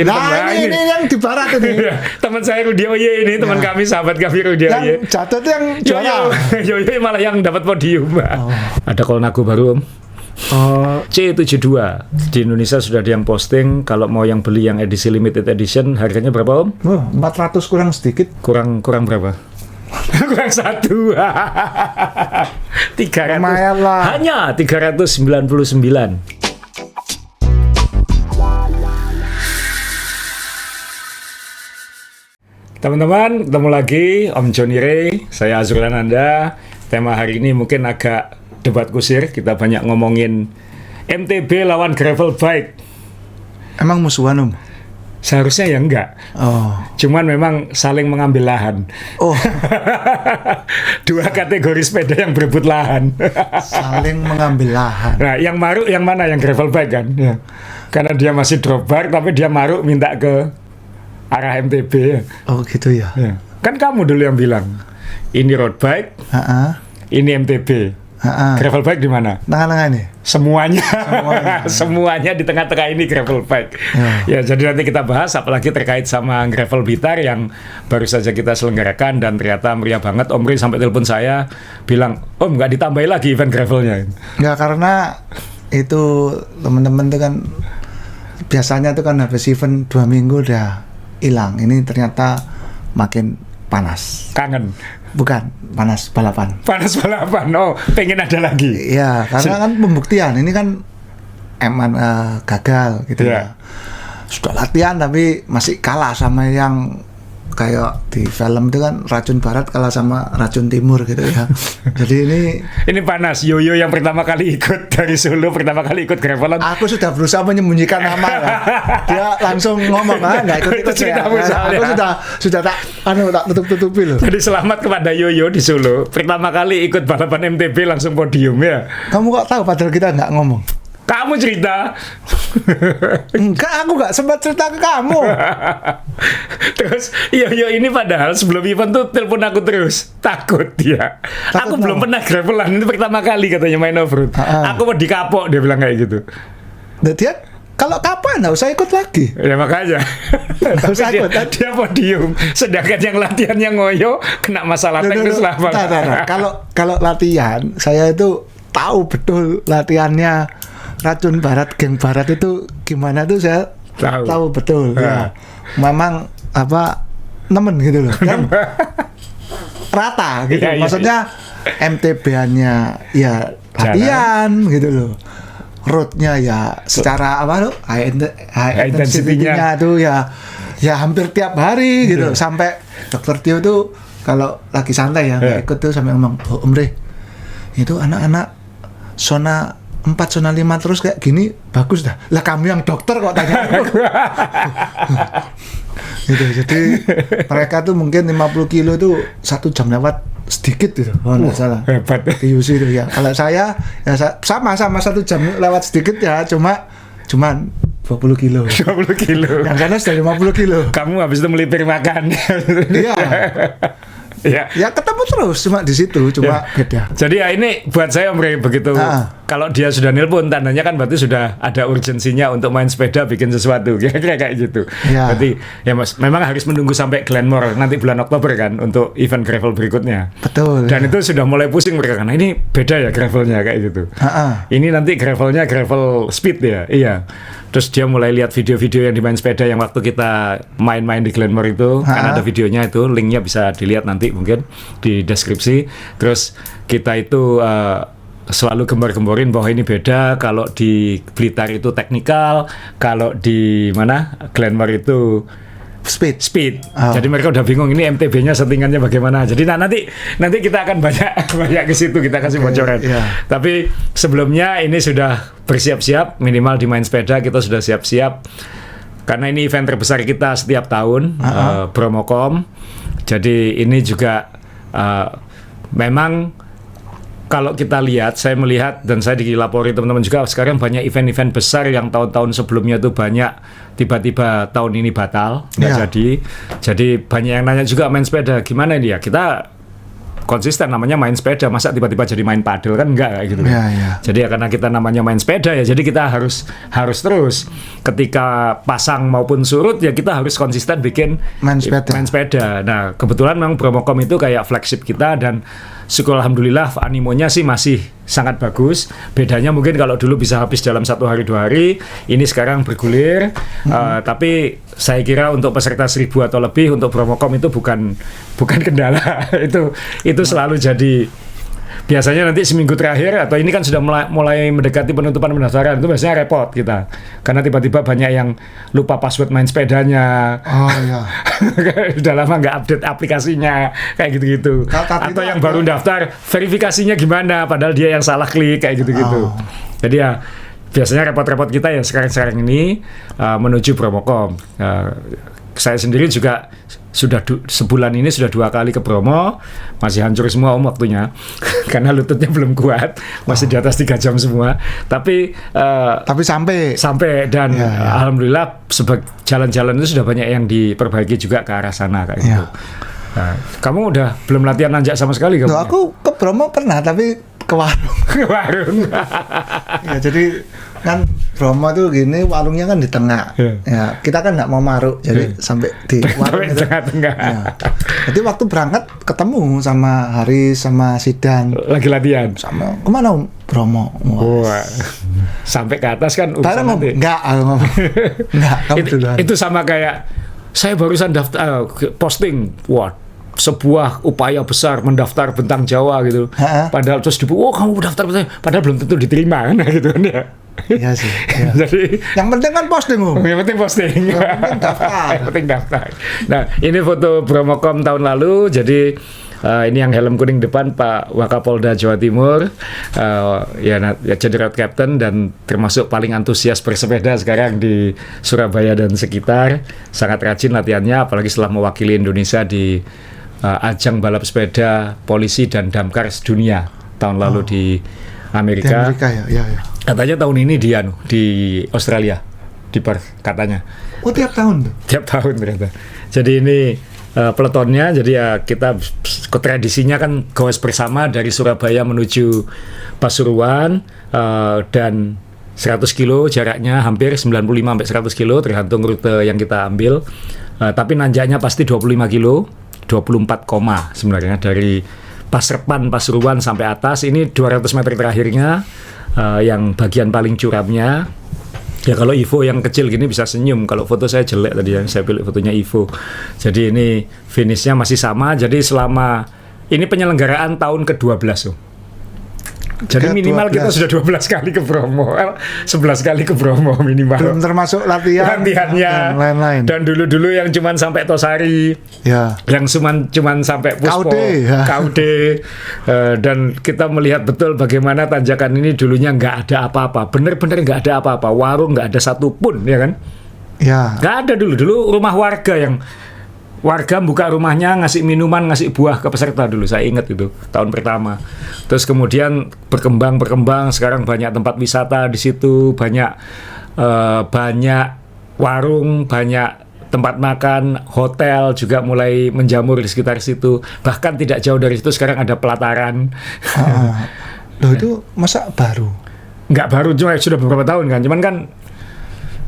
ini yang di barat ini. Teman saya Rudi Oye ini, teman kami, sahabat kami Rudi Oye. Yang jatuh itu yang juara. Yoyo malah yang dapat podium. Ada Colnago baru, Om. C72 di Indonesia sudah ada yang posting. Kalau mau yang beli yang edisi limited edition, harganya berapa, Om? 400 kurang sedikit. Kurang berapa? Kurang 1. 300. Lumayan lah. Hanya 399. Teman-teman, ketemu lagi Om Johnny Ray, saya Azrulan Anda. Tema hari ini mungkin agak debat kusir. Kita banyak ngomongin MTB lawan gravel bike. Emang musuhan, Om? Seharusnya ya enggak. Cuman memang saling mengambil lahan. Dua kategori sepeda yang berebut lahan. Saling mengambil lahan. Nah, yang maruk yang mana? Yang gravel bike kan? Ya. Karena dia masih drop bar, tapi dia maruk minta ke arah MTB. Oh gitu ya. Kan kamu dulu yang bilang ini road bike, ini MTB. Gravel bike di mana? Tengah-tengah ini. Semuanya. Semuanya di tengah-tengah ini gravel bike. Ya, jadi nanti kita bahas apalagi terkait sama Gravel Blitar yang baru saja kita selenggarakan dan ternyata meriah banget. Om Ri sampai telepon saya bilang, "Om, nggak ditambahin lagi event gravelnya?" Nggak, karena itu teman-teman itu kan biasanya tuh kan habis event 2 minggu udah hilang. Ini ternyata makin panas. Kangen. Bukan, panas balapan. Panas balapan. Oh, pengen ada lagi. Iya, karena kan pembuktian. Ini kan emang gagal gitu ya. Sudah latihan tapi masih kalah sama yang kayak di film itu kan racun barat kalah sama racun timur gitu ya. Jadi ini panas. Yoyo yang pertama kali ikut dari Solo, pertama kali ikut gravelan. Aku sudah berusaha menyembunyikan nama ya. Dia langsung ngomong, nggak ikut saya. Aku sudah tak tutup-tutupi loh. Jadi selamat kepada Yoyo di Solo. Pertama kali ikut balapan MTB langsung podium ya. Kamu kok tahu padahal kita nggak ngomong? Kamu cerita. Enggak, aku nggak sempat cerita ke kamu. Terus Yoyo ini padahal sebelum event tuh telepon aku terus. Takut dia. Aku belum pernah gravelan, ini pertama kali katanya main off-road. Aku mau dikapok, dia bilang kayak gitu. Dia kalau kapan nggak usah ikut lagi. Ya makanya. Nggak usah ikut. Dia podium. Sedangkan yang latihannya ngoyo kena masalah teknis lah. Kalau latihan, saya itu tahu betul latihannya racun barat, geng barat itu gimana tuh saya tahu betul. Ya. Memang nemen gitu loh. Kan rata gitu. Maksudnya MTB-nya ya latihan gitu loh. Roadnya ya secara high intensity-nya tuh ya hampir tiap hari gitu. Sampai Dokter Tio tuh kalau lagi santai ya nggak ikut tuh sampai ngomong, Om Re, itu anak-anak zona 4, zona 5 terus kayak gini bagus dah. Lah kamu yang dokter kok tanya aku. Gitu. Jadi mereka tuh mungkin 50 kilo tuh 1 jam lewat sedikit gitu. Nggak salah. Hebat. Di UC itu ya. Kalau saya ya sama 1 jam lewat sedikit ya, cuman 20 kilo. 20 kilo. Yang sana sudah 50 kilo. Kamu habis itu melipir makan. Iya. Ya ketemu terus cuma di situ, cuma beda. Jadi ya ini buat saya Om Ray begitu. Kalau dia sudah nelpon, tandanya kan berarti sudah ada urgensinya untuk main sepeda, bikin sesuatu, kira-kira kayak gitu. Berarti ya Mas, memang harus menunggu sampai Glenmore nanti bulan Oktober kan untuk event gravel berikutnya. Betul. Dan itu sudah mulai pusing mereka karena ini beda ya gravelnya kayak gitu. Ini nanti gravelnya gravel speed ya, iya. Terus dia mulai lihat video-video yang dimain sepeda yang waktu kita main-main di Glenmore itu, kan ada videonya itu, linknya bisa dilihat nanti mungkin di deskripsi. Terus kita itu selalu gembar-gemborin bahwa ini beda. Kalau di Blitar itu teknikal, kalau di Glenmore itu speed. Jadi mereka udah bingung ini MTB-nya settingannya bagaimana. Jadi nanti kita akan banyak ke situ, kita kasih bocoran. Tapi sebelumnya ini sudah bersiap-siap, minimal di main sepeda kita sudah siap-siap. Karena ini event terbesar kita setiap tahun, Bromocom. Jadi ini juga memang kalau kita lihat, saya melihat dan saya dilapori teman-teman juga, sekarang banyak event-event besar yang tahun-tahun sebelumnya tuh banyak tiba-tiba tahun ini batal, nggak jadi. Jadi banyak yang nanya juga main sepeda, gimana ini ya? Kita konsisten, namanya main sepeda, masa tiba-tiba jadi main padel kan enggak kayak gitu. Jadi ya karena kita namanya main sepeda ya, jadi kita harus terus ketika pasang maupun surut ya kita harus konsisten bikin main sepeda. Nah kebetulan memang Bromocom itu kayak flagship kita, dan syukur alhamdulillah animonya sih masih sangat bagus. Bedanya mungkin kalau dulu bisa habis dalam 1 hari 2 hari, ini sekarang bergulir. Tapi saya kira untuk peserta 1.000 atau lebih untuk Bromocom itu bukan kendala. itu selalu jadi. Biasanya nanti seminggu terakhir atau ini kan sudah mulai mendekati penutupan pendaftaran, itu biasanya repot kita karena tiba-tiba banyak yang lupa password main sepedanya. Sudah lama nggak update aplikasinya kayak gitu-gitu, atau yang baru daftar verifikasinya gimana padahal dia yang salah klik kayak gitu-gitu. Jadi ya biasanya repot-repot kita ya sekarang ini menuju Bromocom. Saya sendiri juga sudah sebulan ini sudah 2 kali ke Bromo, masih hancur semua waktunya karena lututnya belum kuat, masih di atas 3 jam semua. Tapi sampai dan alhamdulillah jalan-jalan itu sudah banyak yang diperbaiki juga ke arah sana kayak gitu. Nah, kamu udah belum latihan nanjak sama sekali kamu? Aku ke Bromo pernah tapi ke warung. Ke warung. Ya jadi kan Bromo tuh gini, warungnya kan di tengah. Ya kita kan nggak mau maruk, jadi sampai di warung itu. Tengah-tengah. Ya. Jadi waktu berangkat ketemu sama Haris sama Sidan. Lagi latihan. Sama kemana Om? Bromo. Wah. Sampai ke atas kan urusan nanti. Enggak, kamu duluan. Itu sama kayak saya barusan daftar posting. Wah, sebuah upaya besar mendaftar Bentang Jawa gitu. Padahal terus kamu daftar, padahal belum tentu diterima kan gitu kan ya. Iya sih. Ya. Jadi yang penting kan posting Om. Yang penting posting. Yang penting daftar. Nah, ini foto Bromocom tahun lalu. Jadi ini yang helm kuning depan Pak Wakapolda Jawa Timur, jadi road captain dan termasuk paling antusias bersepeda sekarang di Surabaya dan sekitar. Sangat rajin latihannya, apalagi setelah mewakili Indonesia di ajang balap sepeda polisi dan damkar dunia tahun lalu di Amerika. Di Amerika ya. Katanya tahun ini di Australia, di Perth katanya. Oh tiap tahun tuh? Tiap tahun ternyata. Jadi ini peletonnya, jadi ya kita tradisinya kan goes bersama dari Surabaya menuju Pasuruan, dan 100 kilo jaraknya, hampir 95 sampai 100 kilo tergantung rute yang kita ambil. Tapi nanjaknya pasti 25 kilo, 24 koma sebenarnya dari Pasrepan Pasuruan sampai atas. Ini 200 meter terakhirnya, yang bagian paling curamnya. Ya kalau Ivo yang kecil gini bisa senyum, kalau foto saya jelek tadi yang saya pilih fotonya Ivo. Jadi ini finishnya masih sama, jadi selama ini penyelenggaraan tahun ke-12 Jadi minimal kita sudah 12 kali ke Bromo, 11 kali ke Bromo minimal. Belum termasuk latihannya dan lain-lain. Dan dulu-dulu yang cuman sampai Tosari, yang cuman sampai Puspo, Kaude, dan kita melihat betul bagaimana tanjakan ini dulunya nggak ada apa-apa, bener-bener nggak ada apa-apa, warung nggak ada satupun, ya kan? Ya. Nggak ada dulu rumah warga buka rumahnya, ngasih minuman, ngasih buah ke peserta dulu, saya ingat itu tahun pertama. Terus kemudian berkembang, sekarang banyak tempat wisata di situ, banyak warung, banyak tempat makan, hotel juga mulai menjamur di sekitar situ. Bahkan tidak jauh dari situ sekarang ada pelataran. Loh itu masa baru? Nggak baru, cuma sudah beberapa tahun kan, cuman kan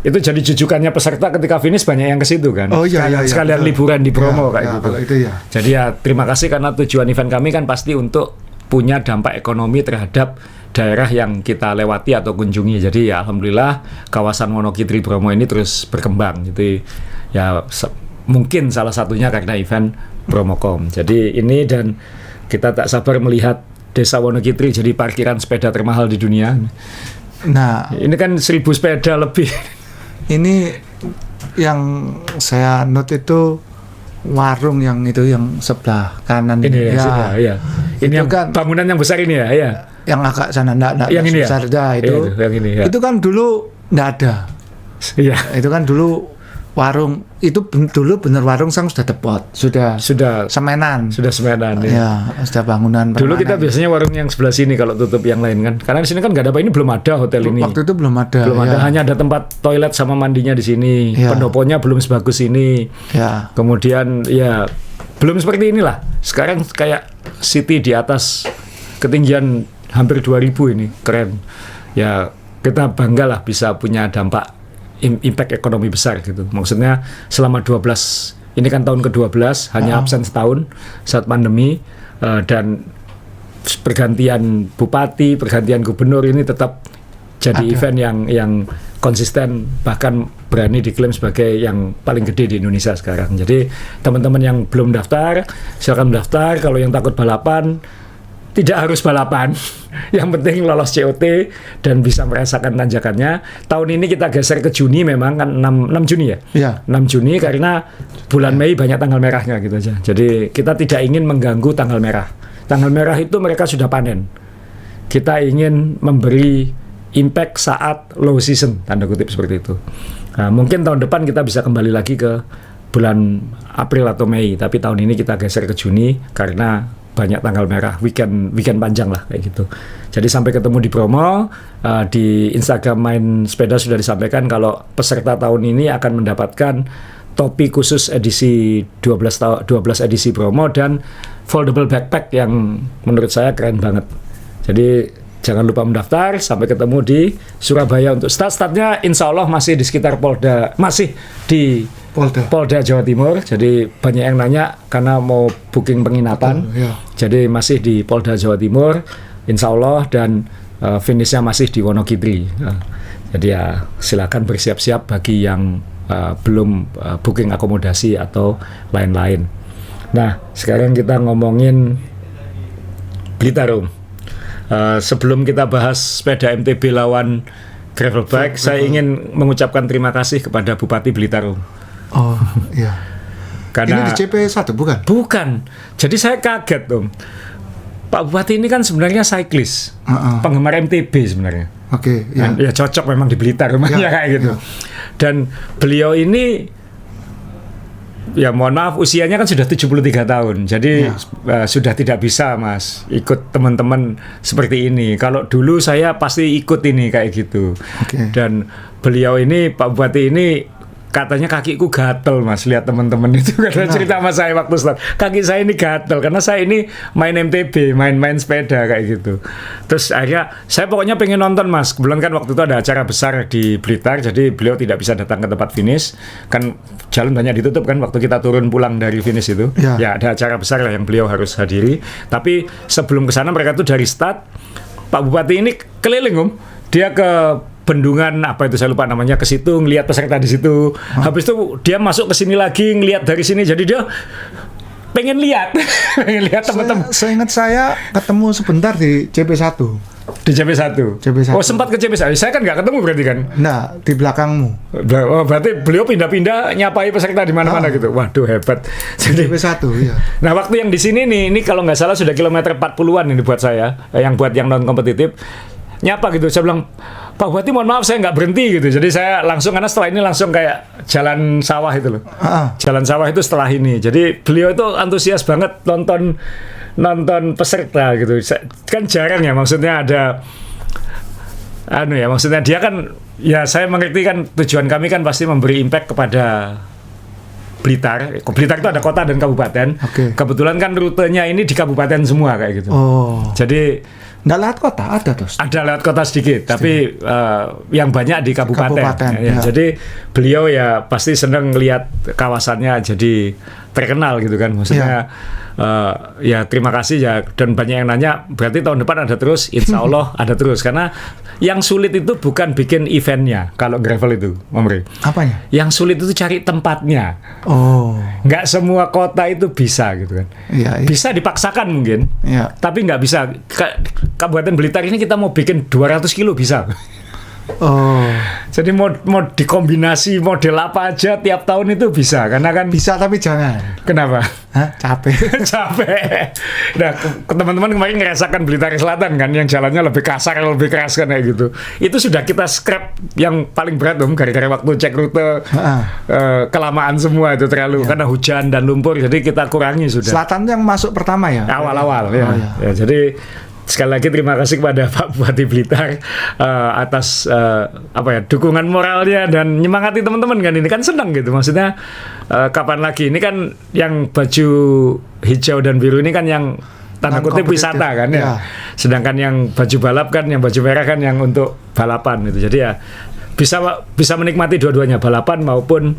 itu jadi jujukannya peserta ketika finish banyak yang ke situ kan. Sekalian liburan di Bromo kayak gitu. Jadi ya terima kasih karena tujuan event kami kan pasti untuk punya dampak ekonomi terhadap daerah yang kita lewati atau kunjungi. Jadi ya alhamdulillah kawasan Wonokitri Bromo ini terus berkembang. Jadi ya mungkin salah satunya karena event Bromocom. Jadi ini, dan kita tak sabar melihat Desa Wonokitri jadi parkiran sepeda termahal di dunia. Nah, ini kan 1.000 sepeda lebih. Ini yang saya note itu warung yang sebelah kanan ini ya. Ini yang kan bangunan yang besar ini ya. Yang agak sana enggak yang ini besar itu. Yang ini ya. Itu kan dulu enggak ada. Iya. Itu kan dulu warung, itu dulu bener warung sang sudah depot, sudah semenan ya, sudah bangunan dulu permanen. Kita biasanya warung yang sebelah sini kalau tutup yang lain kan, karena di sini kan nggak ada apa, ini belum ada hotel ini waktu itu belum ada, hanya ada tempat toilet sama mandinya di sini, pendoponya belum sebagus ini, kemudian ya belum seperti inilah sekarang, kayak city di atas ketinggian hampir 2000 ini, keren. Ya kita bangga lah bisa punya dampak impact ekonomi besar gitu. Maksudnya selama 12, ini kan tahun ke-12, hanya absen setahun saat pandemi, dan pergantian bupati, pergantian gubernur ini tetap jadi event yang konsisten, bahkan berani diklaim sebagai yang paling gede di Indonesia sekarang. Jadi teman-teman yang belum daftar, silakan daftar. Kalau yang takut balapan, tidak harus balapan. Yang penting lolos COT dan bisa merasakan tanjakannya. Tahun ini kita geser ke Juni, memang kan 6 Juni ya? Iya. 6 Juni karena bulan Mei banyak tanggal merahnya gitu aja. Jadi kita tidak ingin mengganggu tanggal merah. Tanggal merah itu mereka sudah panen. Kita ingin memberi impact saat low season, tanda kutip seperti itu. Nah, mungkin tahun depan kita bisa kembali lagi ke bulan April atau Mei, tapi tahun ini kita geser ke Juni karena banyak tanggal merah, weekend panjang lah kayak gitu. Jadi sampai ketemu di promo, di Instagram Main Sepeda sudah disampaikan kalau peserta tahun ini akan mendapatkan topi khusus edisi 12 edisi promo dan foldable backpack yang menurut saya keren banget. Jadi jangan lupa mendaftar. Sampai ketemu di Surabaya untuk startnya insya Allah masih di sekitar Polda, masih di Polda Jawa Timur. Jadi banyak yang nanya karena mau booking penginapan. Jadi masih di Polda Jawa Timur insya Allah, dan finishnya masih di Wonogiri. Jadi ya silakan bersiap-siap bagi yang belum booking akomodasi atau lain-lain. Nah sekarang kita ngomongin Blitar, Om. Sebelum kita bahas sepeda MTB lawan gravel bike, saya ingin mengucapkan terima kasih kepada Bupati Blitar. Oh iya. Karena ini di CP1 bukan? Bukan. Jadi saya kaget, Om. Pak Bupati ini kan sebenarnya cyclist, penggemar MTB sebenarnya. Oke. Ya. Ya cocok memang di Blitar rumahnya kayak gitu. Dan beliau ini, ya mohon maaf, usianya kan sudah 73 tahun. Jadi sudah tidak bisa Mas ikut teman-teman seperti ini. Kalau dulu saya pasti ikut ini kayak gitu. Dan beliau ini, Pak Bupati ini, katanya kakiku gatel Mas, lihat teman-teman itu katanya cerita sama saya waktu start. Kaki saya ini gatel karena saya ini main MTB, main sepeda kayak gitu. Terus akhirnya saya pokoknya pengen nonton Mas. Kebetulan kan waktu itu ada acara besar di Blitar, jadi beliau tidak bisa datang ke tempat finish. Kan jalan banyak ditutup kan waktu kita turun pulang dari finish itu. Ya ada acara besar lah yang beliau harus hadiri. Tapi sebelum ke sana mereka tuh dari start, Pak Bupati ini keliling Om. Dia ke bendungan apa itu saya lupa namanya, ke situ ngelihat peserta di situ. Habis itu dia masuk ke sini lagi ngelihat dari sini. Jadi dia pengen lihat teman-teman. Saya ingat saya ketemu sebentar di CP1. Di CP1. Oh sempat ke CP1. Saya kan nggak ketemu berarti kan? Nah di belakangmu. Oh berarti beliau pindah-pindah nyapai peserta di mana-mana gitu. Waduh hebat. Jadi CP1 ya. Nah waktu yang di sini nih, ini kalau nggak salah sudah kilometer 40-an ini buat saya, yang buat yang non kompetitif. Nyapa gitu, saya bilang, Pak Bupati mohon maaf saya nggak berhenti gitu. Jadi saya langsung, karena setelah ini langsung kayak jalan sawah itu loh. Jalan sawah itu setelah ini. Jadi beliau itu antusias banget nonton peserta gitu. Kan jarang ya, maksudnya ada maksudnya dia kan, ya saya mengerti kan tujuan kami kan pasti memberi impact kepada Blitar. Blitar itu ada kota dan kabupaten. Kebetulan kan rutenya ini di kabupaten semua kayak gitu. Jadi nggak lewat kota, ada terus. Ada lewat kota sedikit, tapi yang banyak di kabupaten. Jadi beliau ya pasti senang melihat kawasannya jadi terkenal gitu kan. Maksudnya ya terima kasih ya, dan banyak yang nanya berarti tahun depan ada terus. Insya Allah ada terus, karena yang sulit itu bukan bikin eventnya kalau gravel itu, Omri. Apanya? Yang sulit itu cari tempatnya. Nggak semua kota itu bisa gitu kan. Bisa dipaksakan mungkin, tapi nggak bisa. Kabupaten Blitar ini kita mau bikin 200 kilo bisa. Jadi mau dikombinasi model apa aja tiap tahun itu bisa, karena kan bisa, tapi jangan. Kenapa? Capek. Nah, teman-teman kemarin ngerasakan Blitar Selatan kan, yang jalannya lebih kasar, lebih keras kan kayak gitu. Itu sudah kita scrap yang paling berat Om, gara-gara waktu cek rute kelamaan semua itu terlalu karena hujan dan lumpur, jadi kita kurangi sudah. Selatan yang masuk pertama ya? Awal-awal ya. Jadi sekali lagi terima kasih kepada Pak Bupati Blitar atas dukungan moralnya dan nyemangati teman-teman kan, ini kan senang gitu. Maksudnya kapan lagi, ini kan yang baju hijau dan biru ini kan yang tanda kutip wisata kan ya. Sedangkan yang baju balap kan, yang baju merah kan yang untuk balapan gitu. Jadi ya bisa menikmati dua-duanya, balapan maupun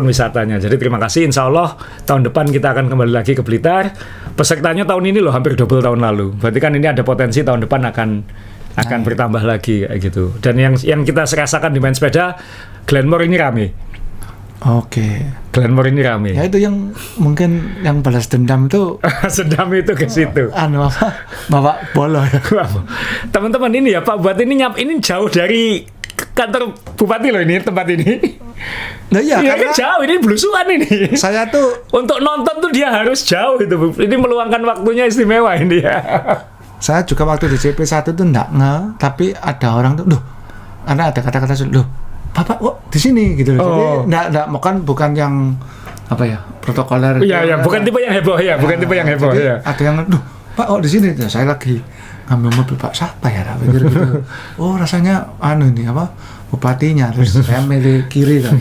wisatanya. Jadi terima kasih, insya Allah tahun depan kita akan kembali lagi ke Blitar. Pesertanya tahun ini loh hampir double tahun lalu. Berarti kan ini ada potensi tahun depan akan bertambah lagi kayak gitu. Dan yang kita rasakan di main sepeda, Glenmore ini rame. Oke. Glenmore ini rame. Ya itu yang mungkin yang balas dendam itu. Dendam itu ke situ. Bawa bola ya. Teman-teman ini ya Pak Buat ini jauh dari kantor bupati loh ini, tempat ini. Nah iya, karena kan jauh, ini belusuan ini. Saya tuh untuk nonton tuh dia harus jauh itu. Ini meluangkan waktunya istimewa ini ya. Saya juga waktu di CP1 tuh enggak tapi ada orang tuh, loh, karena ada kata-kata loh, Bapak kok di sini gitu loh. Jadi enggak bukan yang apa ya, protokoler. Iya, bukan tipe yang heboh ya, bukan tipe yang heboh ya. Ada yang, loh, Pak kok di sini? Saya lagi ngambil mobil, Pak siapa ya? Pikir gitu. Oh rasanya ini apa? Bupatinya. Terus saya milih kiri kan,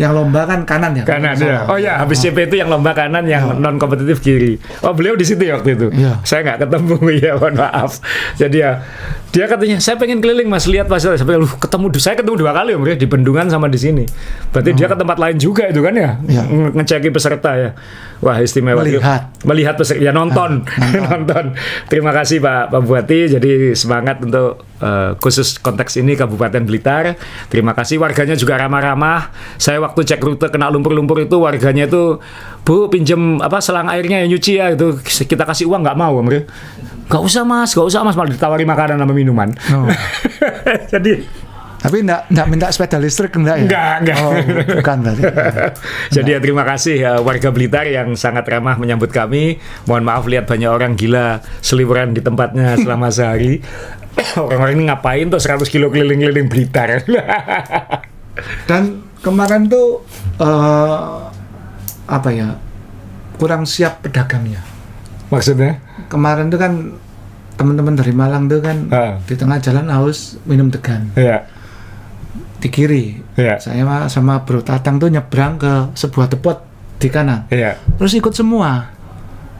yang lomba kan kanan ya. Kanan ya. Oh ya, habis CP itu yang lomba kanan, yang non kompetitif kiri. Oh beliau di situ ya waktu itu. Iya. Saya nggak ketemu ya, mohon maaf. Jadi ya dia katanya saya pengen keliling Mas, lihat fasilitas. Saya ketemu 2 kali Om ya, di Bendungan sama di sini. Berarti dia ke tempat lain juga itu kan ya. Ngeceki peserta ya. Wah istimewa. Melihat peserta ya, nonton. Nonton. Terima kasih Pak Bupati. Jadi semangat untuk khusus konteks ini Kabupaten Blitar. Terima kasih, warganya juga ramah-ramah. Saya waktu cek rute kena lumpur-lumpur itu warganya itu, Bu pinjem selang airnya ya, nyuci ya itu, kita kasih uang nggak mau Om. Nggak usah mas, malah ditawari makanan sama minuman. Jadi tapi enggak minta sepeda listrik enggak ya? Enggak. Oh, bukan berarti. Jadi ya, terima kasih warga Blitar yang sangat ramah menyambut kami. Mohon maaf lihat banyak orang gila seliburan di tempatnya selama sehari. Orang-orang ini ngapain tuh 100 kilo keliling-keliling Blitar. Dan kemarin tuh kurang siap pedagangnya. Maksudnya? Kemarin tuh kan teman-teman dari Malang tuh kan di tengah jalan haus minum degan. Iya. Di kiri. Iya. Saya sama Bro Tatang tuh nyebrang ke sebuah depot di kanan. Iya. Terus ikut semua.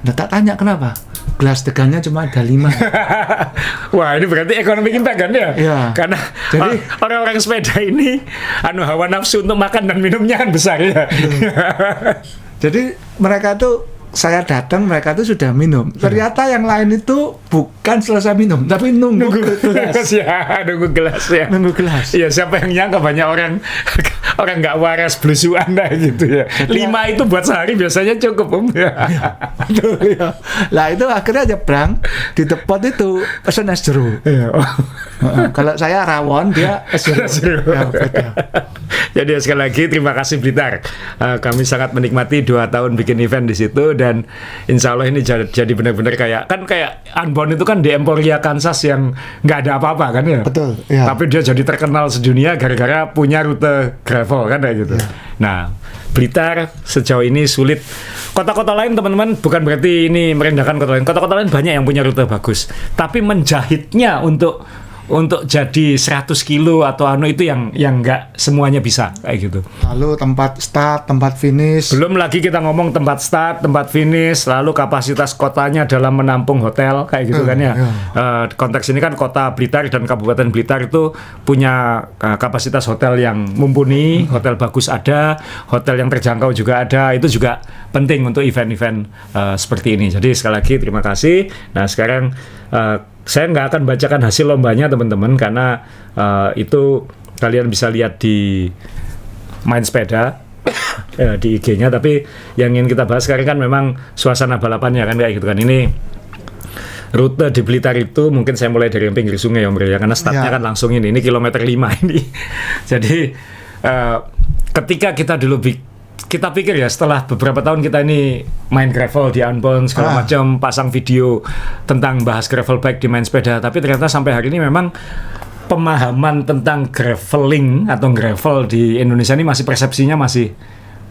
Nah, tak tanya kenapa? Gelas degannya cuma ada 5. Wah, ini berarti ekonomi impact kan ya? Iya. Karena jadi orang-orang sepeda ini hawa nafsu untuk makan dan minumnya kan besar ya. Jadi mereka tuh, saya datang mereka tuh sudah minum. Ternyata yang lain itu bukan selesai minum, tapi nunggu gelas. Nunggu gelas. Iya, siapa yang nyangka banyak orang nggak waras belusuan gitu ya. 5 itu buat sehari biasanya cukup Om. Betul ya. Lah itu akhirnya nyebrang di depot itu pesen es jeruk. Kalau saya rawon, dia es jeruk. Jadi sekali lagi terima kasih Blitar. Kami sangat menikmati 2 tahun bikin event di situ, dan insya Allah ini jadi benar-benar kayak Unbound itu kan di Emporia Kansas yang nggak ada apa-apa kan ya. Betul. Ya. Tapi dia jadi terkenal sedunia gara-gara punya rute gravel kan kayak gitu. Ya. Nah, Blitar sejauh ini sulit. Kota-kota lain teman-teman, bukan berarti ini merendahkan kota lain. Kota-kota lain banyak yang punya rute bagus. Tapi menjahitnya untuk jadi 100 kilo atau itu yang nggak semuanya bisa kayak gitu. Lalu tempat start, tempat finish. Belum lagi kita ngomong tempat start, tempat finish, lalu kapasitas kotanya dalam menampung hotel kayak gitu kan ya. Konteks ini kan kota Blitar dan Kabupaten Blitar itu punya kapasitas hotel yang mumpuni, hotel bagus ada, hotel yang terjangkau juga ada. Itu juga penting untuk event-event seperti ini. Jadi sekali lagi terima kasih. Nah sekarang saya nggak akan bacakan hasil lombanya teman-teman, karena itu kalian bisa lihat di Main Sepeda di IG-nya. Tapi yang ingin kita bahas sekarang kan memang suasana balapannya kan kayak gitu kan. Ini rute di Blitar itu mungkin saya mulai dari pinggir sungai Om ya, karena startnya kan langsung ini kilometer 5 ini. Jadi ketika kita dulu kita pikir ya, setelah beberapa tahun kita ini main gravel di Unbound segala macam, pasang video tentang bahas gravel bike di Main Sepeda, tapi ternyata sampai hari ini memang pemahaman tentang graveling atau gravel di Indonesia ini masih persepsinya masih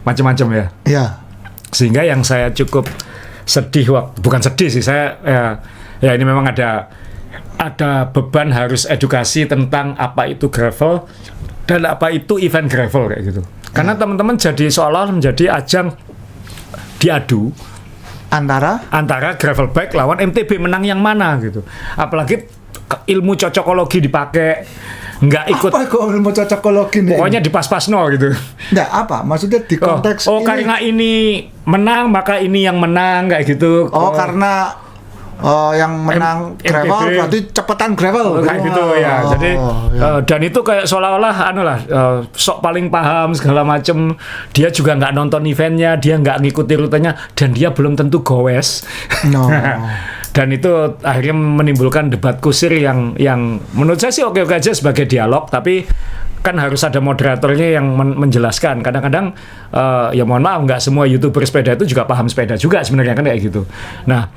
macam-macam ya. Iya. Sehingga yang saya cukup sedih, bukan sedih sih, saya ya ini memang ada beban harus edukasi tentang apa itu gravel dan apa itu event gravel kayak gitu. Karena teman-teman jadi seolah menjadi ajang diadu antara gravel bike lawan MTB, menang yang mana gitu. Apalagi ilmu cocokologi dipakai, nggak ikut. Apa kok ilmu cocokologi nih? Pokoknya dipas-pasno gitu. Nggak apa? Maksudnya di konteks ini. Karena ini menang maka ini yang menang kayak gitu. Karena yang menang gravel berarti cepetan gravel. Kayak gitu ya. Jadi dan itu kayak seolah-olah sok paling paham segala macem. Dia juga nggak nonton eventnya, dia nggak ngikuti rutenya, dan dia belum tentu gowes. No. Dan itu akhirnya menimbulkan debat kusir yang menurut saya sih oke-oke aja sebagai dialog, tapi kan harus ada moderatornya yang menjelaskan. Kadang-kadang ya mohon maaf, nggak semua YouTuber sepeda itu juga paham sepeda juga sebenarnya kan kayak gitu. Nah,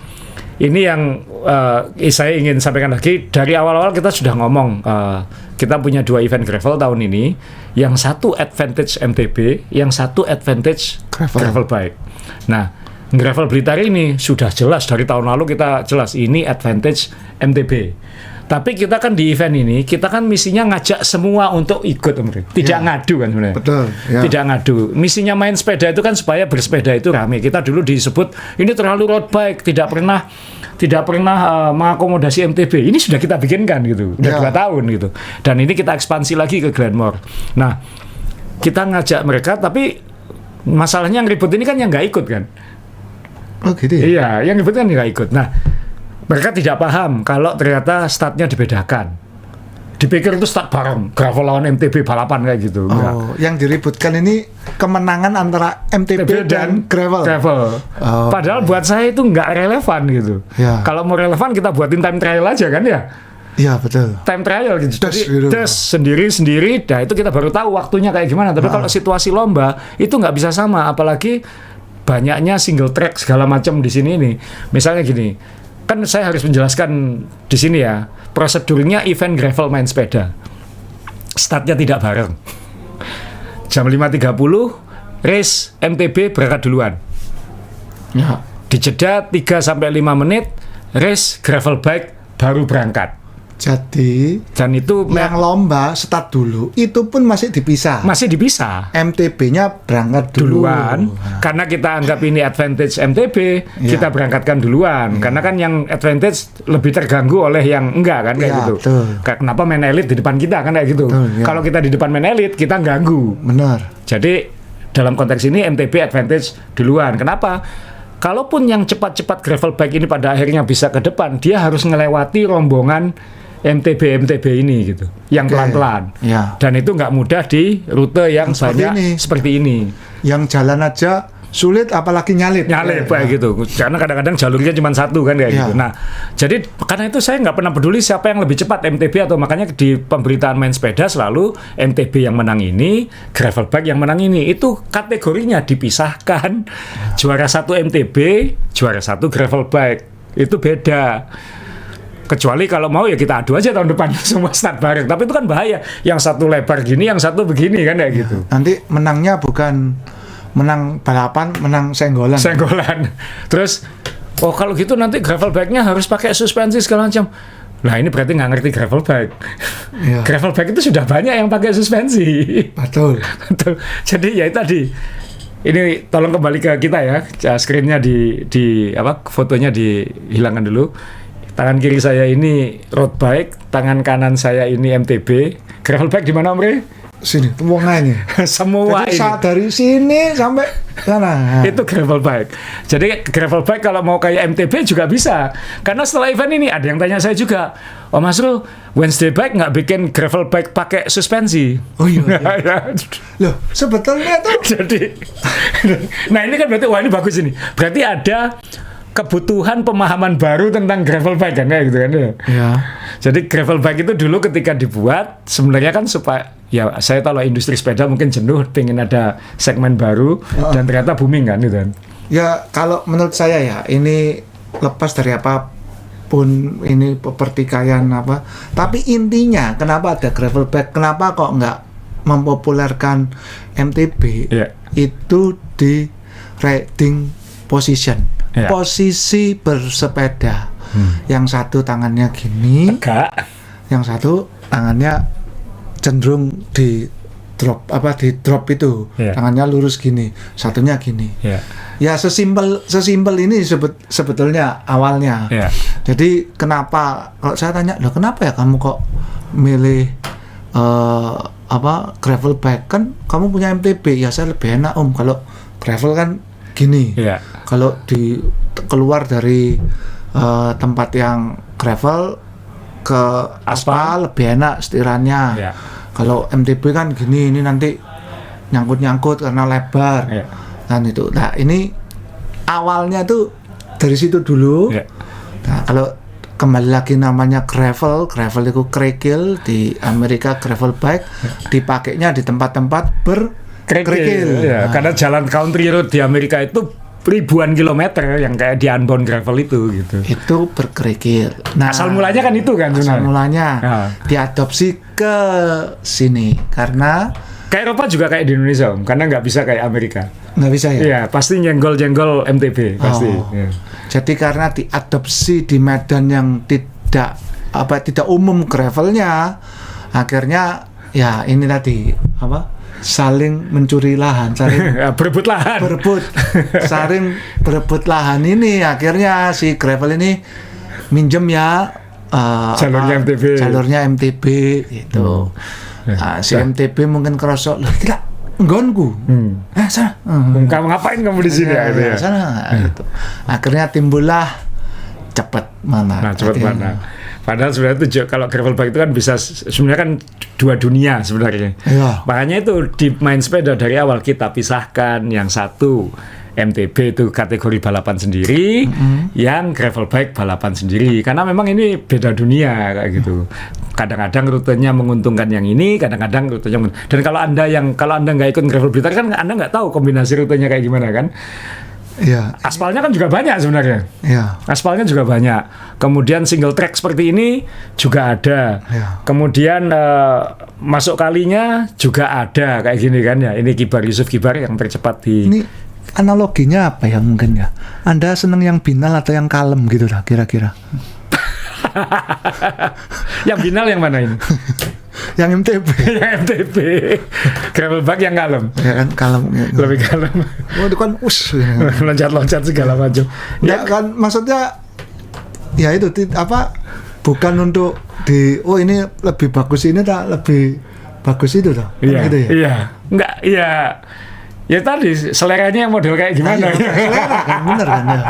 ini yang saya ingin sampaikan lagi. Dari awal-awal kita sudah ngomong, kita punya 2 event gravel tahun ini, yang satu advantage MTB, yang satu advantage gravel bike. Nah, gravel Blitar ini sudah jelas dari tahun lalu, kita jelas ini advantage MTB. Tapi kita kan di event ini, kita kan misinya ngajak semua untuk ikut, tidak ngadu kan sebenarnya. Betul. Ya. Tidak ngadu. Misinya main sepeda itu kan supaya bersepeda itu rame. Kita dulu disebut ini terlalu road bike, tidak pernah mengakomodasi MTB. Ini sudah kita bikinkan gitu, udah 2 tahun gitu. Dan ini kita ekspansi lagi ke Glenmore. Nah, kita ngajak mereka, tapi masalahnya yang ribut ini kan yang nggak ikut kan. Oh gitu ya? Iya, yang ribut kan nggak ikut. Nah, mereka tidak paham kalau ternyata startnya dibedakan. Dipikir itu start bareng, gravel lawan MTB balapan kayak gitu. Yang diributkan ini kemenangan antara MTB dan gravel. Padahal buat saya itu nggak relevan gitu. Ya. Kalau mau relevan kita buatin time trial aja kan ya. Iya betul. Time trial gitu. Jadi tes sendiri-sendiri. Nah itu kita baru tahu waktunya kayak gimana. Tapi kalau situasi lomba itu nggak bisa sama. Apalagi banyaknya single track segala macam di sini nih. Misalnya gini, kan saya harus menjelaskan di sini ya, prosedurnya event gravel main sepeda. Startnya tidak bareng. Jam 5.30 race MTB berangkat duluan. Ya. Dijeda 3-5 menit race gravel bike baru berangkat. Jadi dan itu yang lomba start dulu itu pun masih dipisah. MTB-nya berangkat duluan. Karena kita anggap ini advantage MTB, kita berangkatkan duluan. Karena kan yang advantage lebih terganggu oleh yang enggak kan kayak gitu. Betul. Kenapa main elit di depan kita kan kayak gitu. Kalau kita di depan main elit kita ganggu. Benar. Jadi dalam konteks ini MTB advantage duluan. Kenapa? Kalaupun yang cepat-cepat gravel bike ini pada akhirnya bisa ke depan, dia harus melewati rombongan MTB ini gitu, yang pelan-pelan. Dan itu nggak mudah di rute yang banyak seperti ini. Yang jalan aja sulit, apalagi nyalip kayak gitu. Karena kadang-kadang jalurnya cuma satu kan kayak gitu. Nah, jadi karena itu saya nggak pernah peduli siapa yang lebih cepat, MTB atau, makanya di pemberitaan main sepeda selalu MTB yang menang ini, gravel bike yang menang ini. Itu kategorinya dipisahkan. Juara 1 MTB, juara 1 gravel bike. Itu beda. Kecuali kalau mau ya kita adu aja tahun depan semua start bareng. Tapi itu kan bahaya. Yang satu lebar gini, yang satu begini kan kayak gitu. Nanti menangnya bukan menang balapan, menang senggolan. Terus kalau gitu nanti gravel bike-nya harus pakai suspensi segala macam. Nah ini berarti nggak ngerti gravel bike. Gravel bike itu sudah banyak yang pakai suspensi. Betul. Jadi ya tadi. Ini tolong kembali ke kita ya. Screen-nya fotonya dihilangkan dulu. Tangan kiri saya ini road bike, tangan kanan saya ini MTB. Gravel bike di mana, Om Re? Sini, semuanya. Semua ini. Dari sini sampai sana. Itu gravel bike. Jadi gravel bike kalau mau kayak MTB juga bisa. Karena setelah event ini ada yang tanya saya juga, "Oh Mas Rul, Wednesday Bike nggak bikin gravel bike pakai suspensi?" Oh iya. Loh, sebetulnya tuh. Nah ini kan berarti, wah ini bagus ini. Berarti ada kebutuhan pemahaman baru tentang gravel bike kan kayak gitu kan ya. Jadi gravel bike itu dulu ketika dibuat sebenarnya kan supaya ya saya tahu lah industri sepeda mungkin jenuh pengen ada segmen baru dan ternyata booming kan gitu kan. Ya kalau menurut saya ya ini lepas dari apapun ini pertikaian apa, tapi intinya kenapa ada gravel bike, kenapa kok nggak mempopulerkan MTB itu di riding position. Posisi bersepeda. Yang satu tangannya gini, tegak. Yang satu tangannya cenderung di di drop itu tangannya lurus gini, satunya gini. Ya sesimpel ini sebetulnya awalnya. Jadi kenapa kalau saya tanya, loh kenapa ya kamu kok milih gravel bike, kan kamu punya MTB? Ya saya lebih enak kalau gravel kan gini. Kalau keluar dari tempat yang gravel ke aspal lebih enak setirannya. Kalau MTB kan gini, ini nanti nyangkut karena lebar. Kan itu. Nah, ini awalnya tuh dari situ dulu. Nah, kalau kembali lagi namanya gravel itu kerikil, di Amerika gravel bike dipakainya di tempat-tempat berkerikil. Karena jalan country road di Amerika itu ribuan kilometer yang kayak di unbound gravel itu gitu. Itu berkerikil. Nah, asal mulanya kan itu kan. Asal mulanya diadopsi ke sini karena kayak Eropa juga kayak di Indonesia, karena nggak bisa kayak Amerika. Nggak bisa ya? Iya, pasti nyenggol MTB pasti. Jadi karena diadopsi di medan yang tidak umum gravelnya, akhirnya ya ini tadi saling mencuri lahan, berebut lahan. Berebut lahan ini akhirnya si gravel ini minjem ya jalurnya MTB gitu. Si MTB mungkin kerosok, loh gila nggonku. Sana. Kamu ngapain kamu di sini ya? Sana gitu. Akhirnya timbullah cepat mana. Padahal sebenarnya itu kalau gravel bike itu kan bisa sebenarnya kan dua dunia sebenarnya. Makanya itu di main sepeda dari awal kita pisahkan, yang satu MTB itu kategori balapan sendiri, yang gravel bike balapan sendiri. Karena memang ini beda dunia kayak gitu. Kadang-kadang rutenya menguntungkan yang ini, kadang-kadang rutenya dan kalau anda nggak ikut gravel Blitar kan anda nggak tahu kombinasi rutenya kayak gimana kan. Aspalnya kan juga banyak sebenarnya. Aspalnya juga banyak. Kemudian single track seperti ini juga ada. Kemudian masuk kalinya juga ada kayak gini kan ya. Ini Yusuf Kibar yang tercepat di. Ini analoginya apa ya mungkin ya? Anda seneng yang binal atau yang kalem gitu lah kira-kira? Yang binal yang mana ini? Yang MTB. Yang MTB. Gravel bike yang kalem. Ya kan kalem. Lebih kalem. Itu kan loncat-loncat segala macam. Ya kan maksudnya ya itu bukan untuk ini lebih bagus ini lebih bagus itu gitu ya? Iya. Enggak, iya. Ya tadi seleranya model kayak gimana? Selera kan bener kan ya.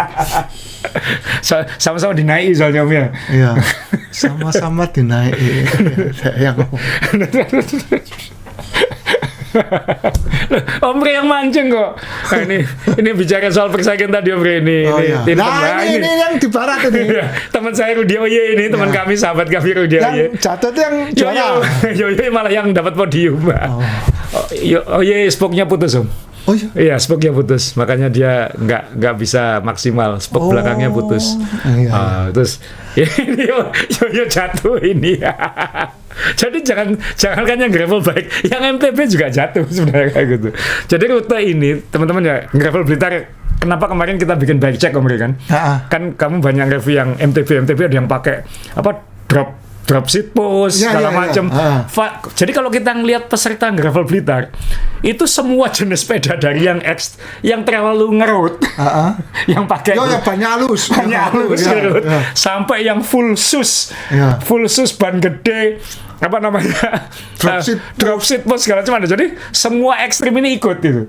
Sama-sama dinaiki soalnya Om ya. Iya. Sama-sama dinaiki. Yang Om Bre yang mancing kok. Nah, ini bicara soal persaingan tadi Om Bre ini. Ini yang di barat ini. Teman saya Rudi Oye ini, teman kami, sahabat kami Rudi Oye. Yang jatuh itu yang juara. Yoyo malah yang dapat podium. Oye spoknya putus Om. Iya, spoknya putus, makanya dia nggak bisa maksimal, spok belakangnya putus. Terus ini Yoyo jatuh ini. Jadi jangan kan yang gravel bike, yang MTB juga jatuh sebenarnya kayak gitu. Jadi rute ini teman-teman ya, gravel Blitar. Kenapa kemarin kita bikin bike check Om kan? Kan kamu banyak review yang MTB ada yang pakai drop seat post segala macam. Jadi kalau kita ngelihat peserta gravel Blitar itu semua jenis sepeda dari yang terlalu ngerut, yang pakai banyak halus sampai yang full sus ban gede, drop seat post segala macam. Jadi semua ekstrim ini ikut gitu.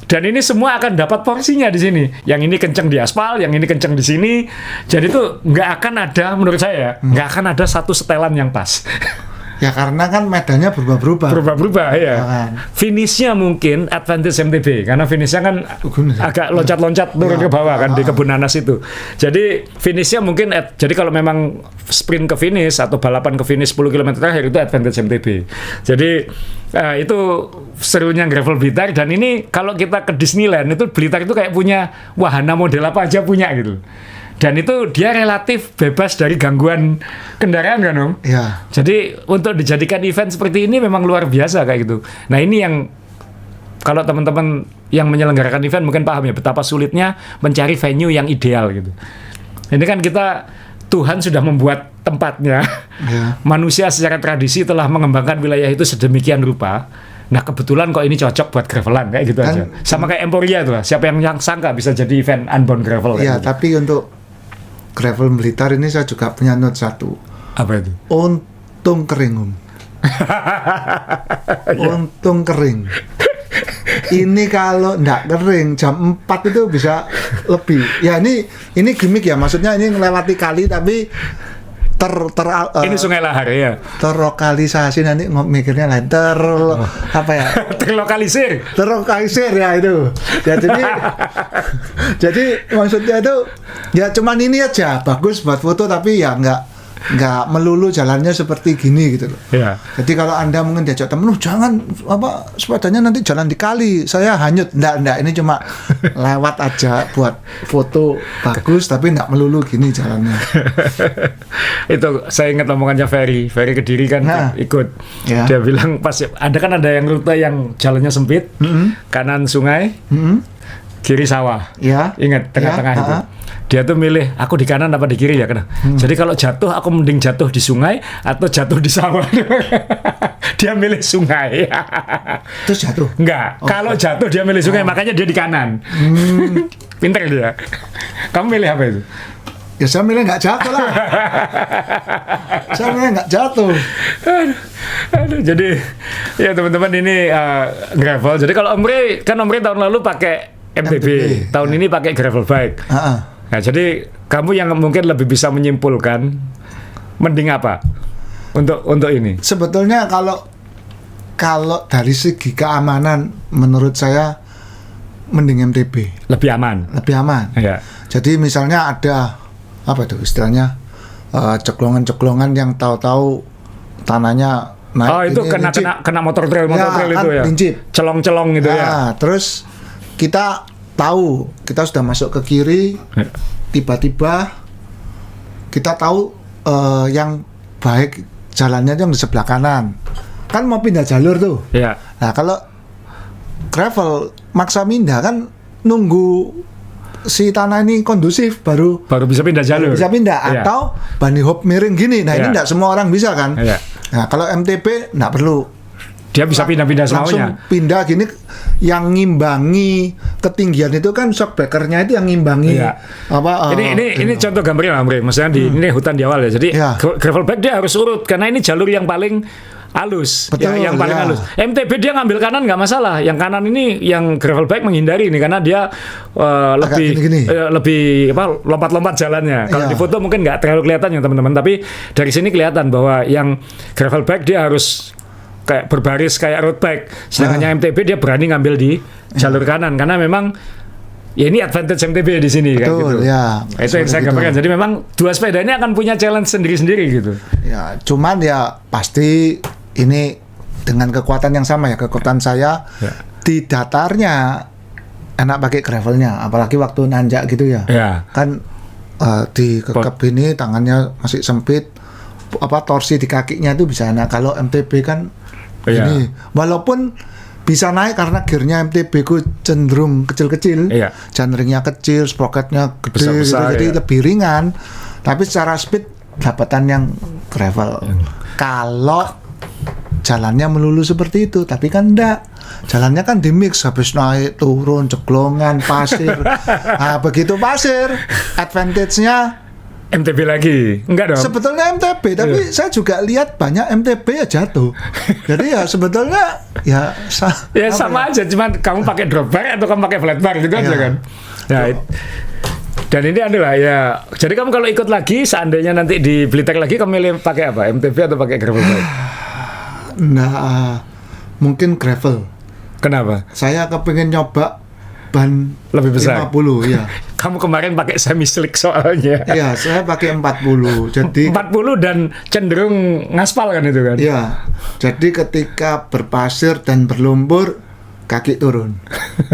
Dan ini semua akan dapat porsinya di sini. Yang ini kenceng di aspal, yang ini kenceng di sini. Jadi itu nggak akan ada, menurut saya nggak akan ada satu setelan yang pas. Ya karena kan medannya berubah-ubah ya. Finishnya mungkin advantage MTB karena finishnya kan agak loncat-loncat turun ke bawah kan di Kebun Nanas itu. Jadi finishnya mungkin jadi kalau memang sprint ke finish atau balapan ke finish 10 km terakhir itu advantage MTB. Jadi itu serunya gravel Blitar. Dan ini kalau kita ke Disneyland itu Blitar itu kayak punya wahana model apa aja punya gitu. Dan itu dia relatif bebas dari gangguan kendaraan kan Om? Iya. Jadi untuk dijadikan event seperti ini memang luar biasa kayak gitu. Nah ini yang kalau teman-teman yang menyelenggarakan event mungkin paham ya betapa sulitnya mencari venue yang ideal gitu. Ini kan Tuhan sudah membuat tempatnya. Manusia secara tradisi telah mengembangkan wilayah itu sedemikian rupa. Nah kebetulan kok ini cocok buat gravelan kayak gitu aja. Sama kayak Emporia tuh, siapa yang sangka bisa jadi event unbound gravel. Iya, gitu. tapi untuk gravel Blitar ini saya juga punya note satu. Apa itu? Untung kering, Om. Untung kering. Ini kalau nggak kering jam 4 itu bisa lebih. Ya ini gimmick ya, maksudnya ini melewati kali tapi ini Sungai Lahar ya. Terlokalisasi, nanti mikirnya lain. Apa ya? Terlokalisir ya itu. Ya, jadi maksudnya itu ya cuman ini aja, bagus buat foto tapi ya nggak melulu jalannya seperti gini gitu loh. Ya. Jadi kalau Anda mungkin diajak temen, jangan sepedanya nanti jalan di kali, saya hanyut. Nggak, ini cuma lewat aja buat foto bagus tapi nggak melulu gini jalannya. Itu saya ingat omongannya Ferry Kediri kan ikut. Ya. Dia bilang pas ada yang rute yang jalannya sempit, kanan sungai, kiri sawah. Ya. Ingat tengah-tengah itu. Dia tuh milih aku di kanan apa di kiri ya kena. Jadi kalau jatuh aku mending jatuh di sungai atau jatuh di sawah. Dia milih sungai. Terus jatuh? Enggak. Kalau jatuh dia milih sungai, makanya dia di kanan. Pinter dia. Kamu milih apa itu? Ya saya milih nggak jatuh lah. Saya milih nggak jatuh. Aduh, jadi ya teman-teman ini gravel. Jadi kalau Omri tahun lalu pakai MTB. Tahun ini pakai gravel bike. Nah, jadi kamu yang mungkin lebih bisa menyimpulkan mending apa untuk ini? Sebetulnya kalau dari segi keamanan menurut saya mending MTB. Lebih aman. Ya. Jadi misalnya ada apa itu istilahnya ceklongan-ceklongan yang tahu-tahu tanahnya naik. Oh, itu kena motor trail itu ya. Lincip. Celong-celong gitu ya. Terus kita tahu kita sudah masuk ke kiri, tiba-tiba kita tahu yang baik jalannya itu yang di sebelah kanan, kan mau pindah jalur tuh. Ya. Nah kalau gravel maksa pindah kan nunggu si tanah ini kondusif baru bisa pindah jalur. Atau bunny hop miring gini. Nah ini tidak semua orang bisa kan. Nah kalau MTB nggak perlu. Dia bisa pindah-pindah semuanya. Langsung pindah gini, yang ngimbangi ketinggian itu kan shockbreaker-nya itu yang ngimbangi. Ini contoh gambarnya, Amri. Maksudnya ini hutan di awal ya. Jadi gravel bike dia harus urut karena ini jalur yang paling halus. Betul, yang paling halus. MTB dia ngambil kanan nggak masalah. Yang kanan ini yang gravel bike menghindari ini karena dia lebih lompat-lompat jalannya. Kalau di foto mungkin nggak terlalu kelihatan ya teman-teman. Tapi dari sini kelihatan bahwa yang gravel bike dia harus kayak berbaris kayak road bike, sedangkan MTB dia berani ngambil di jalur kanan karena memang ya ini advantage MTB di sini. Betul, kan gitu. Itu yang saya gambarkan. Jadi memang dua sepeda ini akan punya challenge sendiri-sendiri gitu. Ya, cuman ya pasti ini dengan kekuatan yang sama ya, kekuatan saya di datarnya enak pakai gravelnya, apalagi waktu nanjak gitu ya. Kan di kekep ini tangannya masih sempit, torsi di kakinya itu bisa enak. Kalau MTB kan ini walaupun bisa naik karena gearnya MTB ku cenderung kecil-kecil, jaringnya kecil, sprocketnya gede gitu, jadi lebih ringan. Tapi secara speed dapatan yang gravel. Kalau jalannya melulu seperti itu, tapi kan enggak. Jalannya kan dimix, habis naik turun ceklongan pasir. Nah begitu pasir, advantage-nya MTB lagi, enggak dong? Sebetulnya MTB, tapi saya juga lihat banyak MTB ya jatuh. Jadi ya sebetulnya sama aja, cuman kamu pakai drop bar atau kamu pakai flat bar gitu aja kan. Dan ini adalah ya. Jadi kamu kalau ikut lagi, seandainya nanti di Blitar lagi, kamu milih pakai apa? MTB atau pakai gravel bike? Nah, mungkin gravel. Kenapa? Saya kepingin nyoba ban lebih besar. 50 ya. Kamu kemarin pakai semi slick soalnya. Iya, saya pakai 40. Jadi 40 dan cenderung ngaspal kan itu kan? Iya. Jadi ketika berpasir dan berlumpur kaki turun.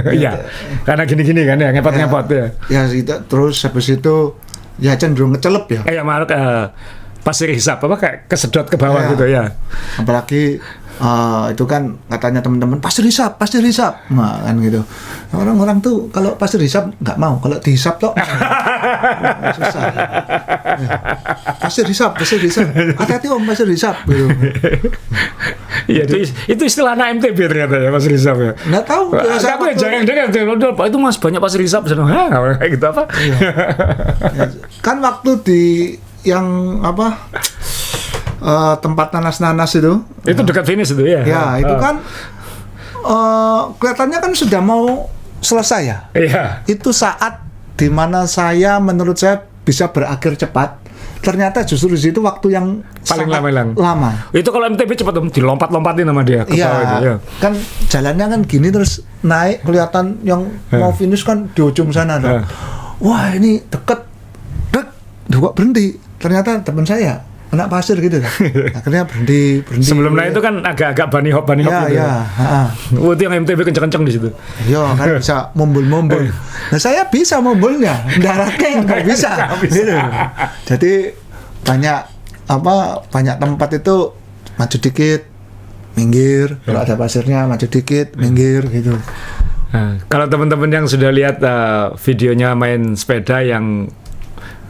Iya. Karena gini-gini kan ya, ngepot-ngepot ya. Ya, terus habis itu ya cenderung kecelep ya. Pasir hisap kayak kesedot ke bawah gitu ya. Apalagi Itu kan katanya teman-teman pasti dihisap. Nah, kan gitu. Orang-orang tuh kalau pasti dihisap nggak mau, kalau dihisap toh susah. Pasti dihisap. Hati-hati Om, pasti dihisap gitu. Iya, itu istilah anak MTB ternyata ya, pasir hisap ya. Nggak tahu. Aku ya jarang dengar itu Mas banyak pasir hisap. Kayak gitu apa? Iya. Kan waktu di yang apa? Tempat nanas itu dekat finish itu ya. Ya, itu kan kelihatannya kan sudah mau selesai ya. Iya. Itu saat dimana menurut saya bisa berakhir cepat. Ternyata justru di situ waktu yang paling lama. Itu kalau MTB cepat dilompat-lompatin sama dia ke bawah itu. Ya. Kan jalannya kan gini terus naik, kelihatan yang mau finish kan di ujung sana. Wah, ini deket. Kok berhenti? Ternyata teman saya kena pasir gitu kan. Akhirnya berhenti. Sebelum naik itu kan agak bunny hop gitu. Iya. Itu yang MTB kenceng-kenceng di situ. Iya, kan bisa mumbul. Nah, saya bisa mumbulnya, daratnya nggak bisa. Gitu. Jadi banyak tempat itu maju dikit, minggir. Kalau ada pasirnya maju dikit, minggir gitu. Nah, kalau teman-teman yang sudah lihat videonya main sepeda yang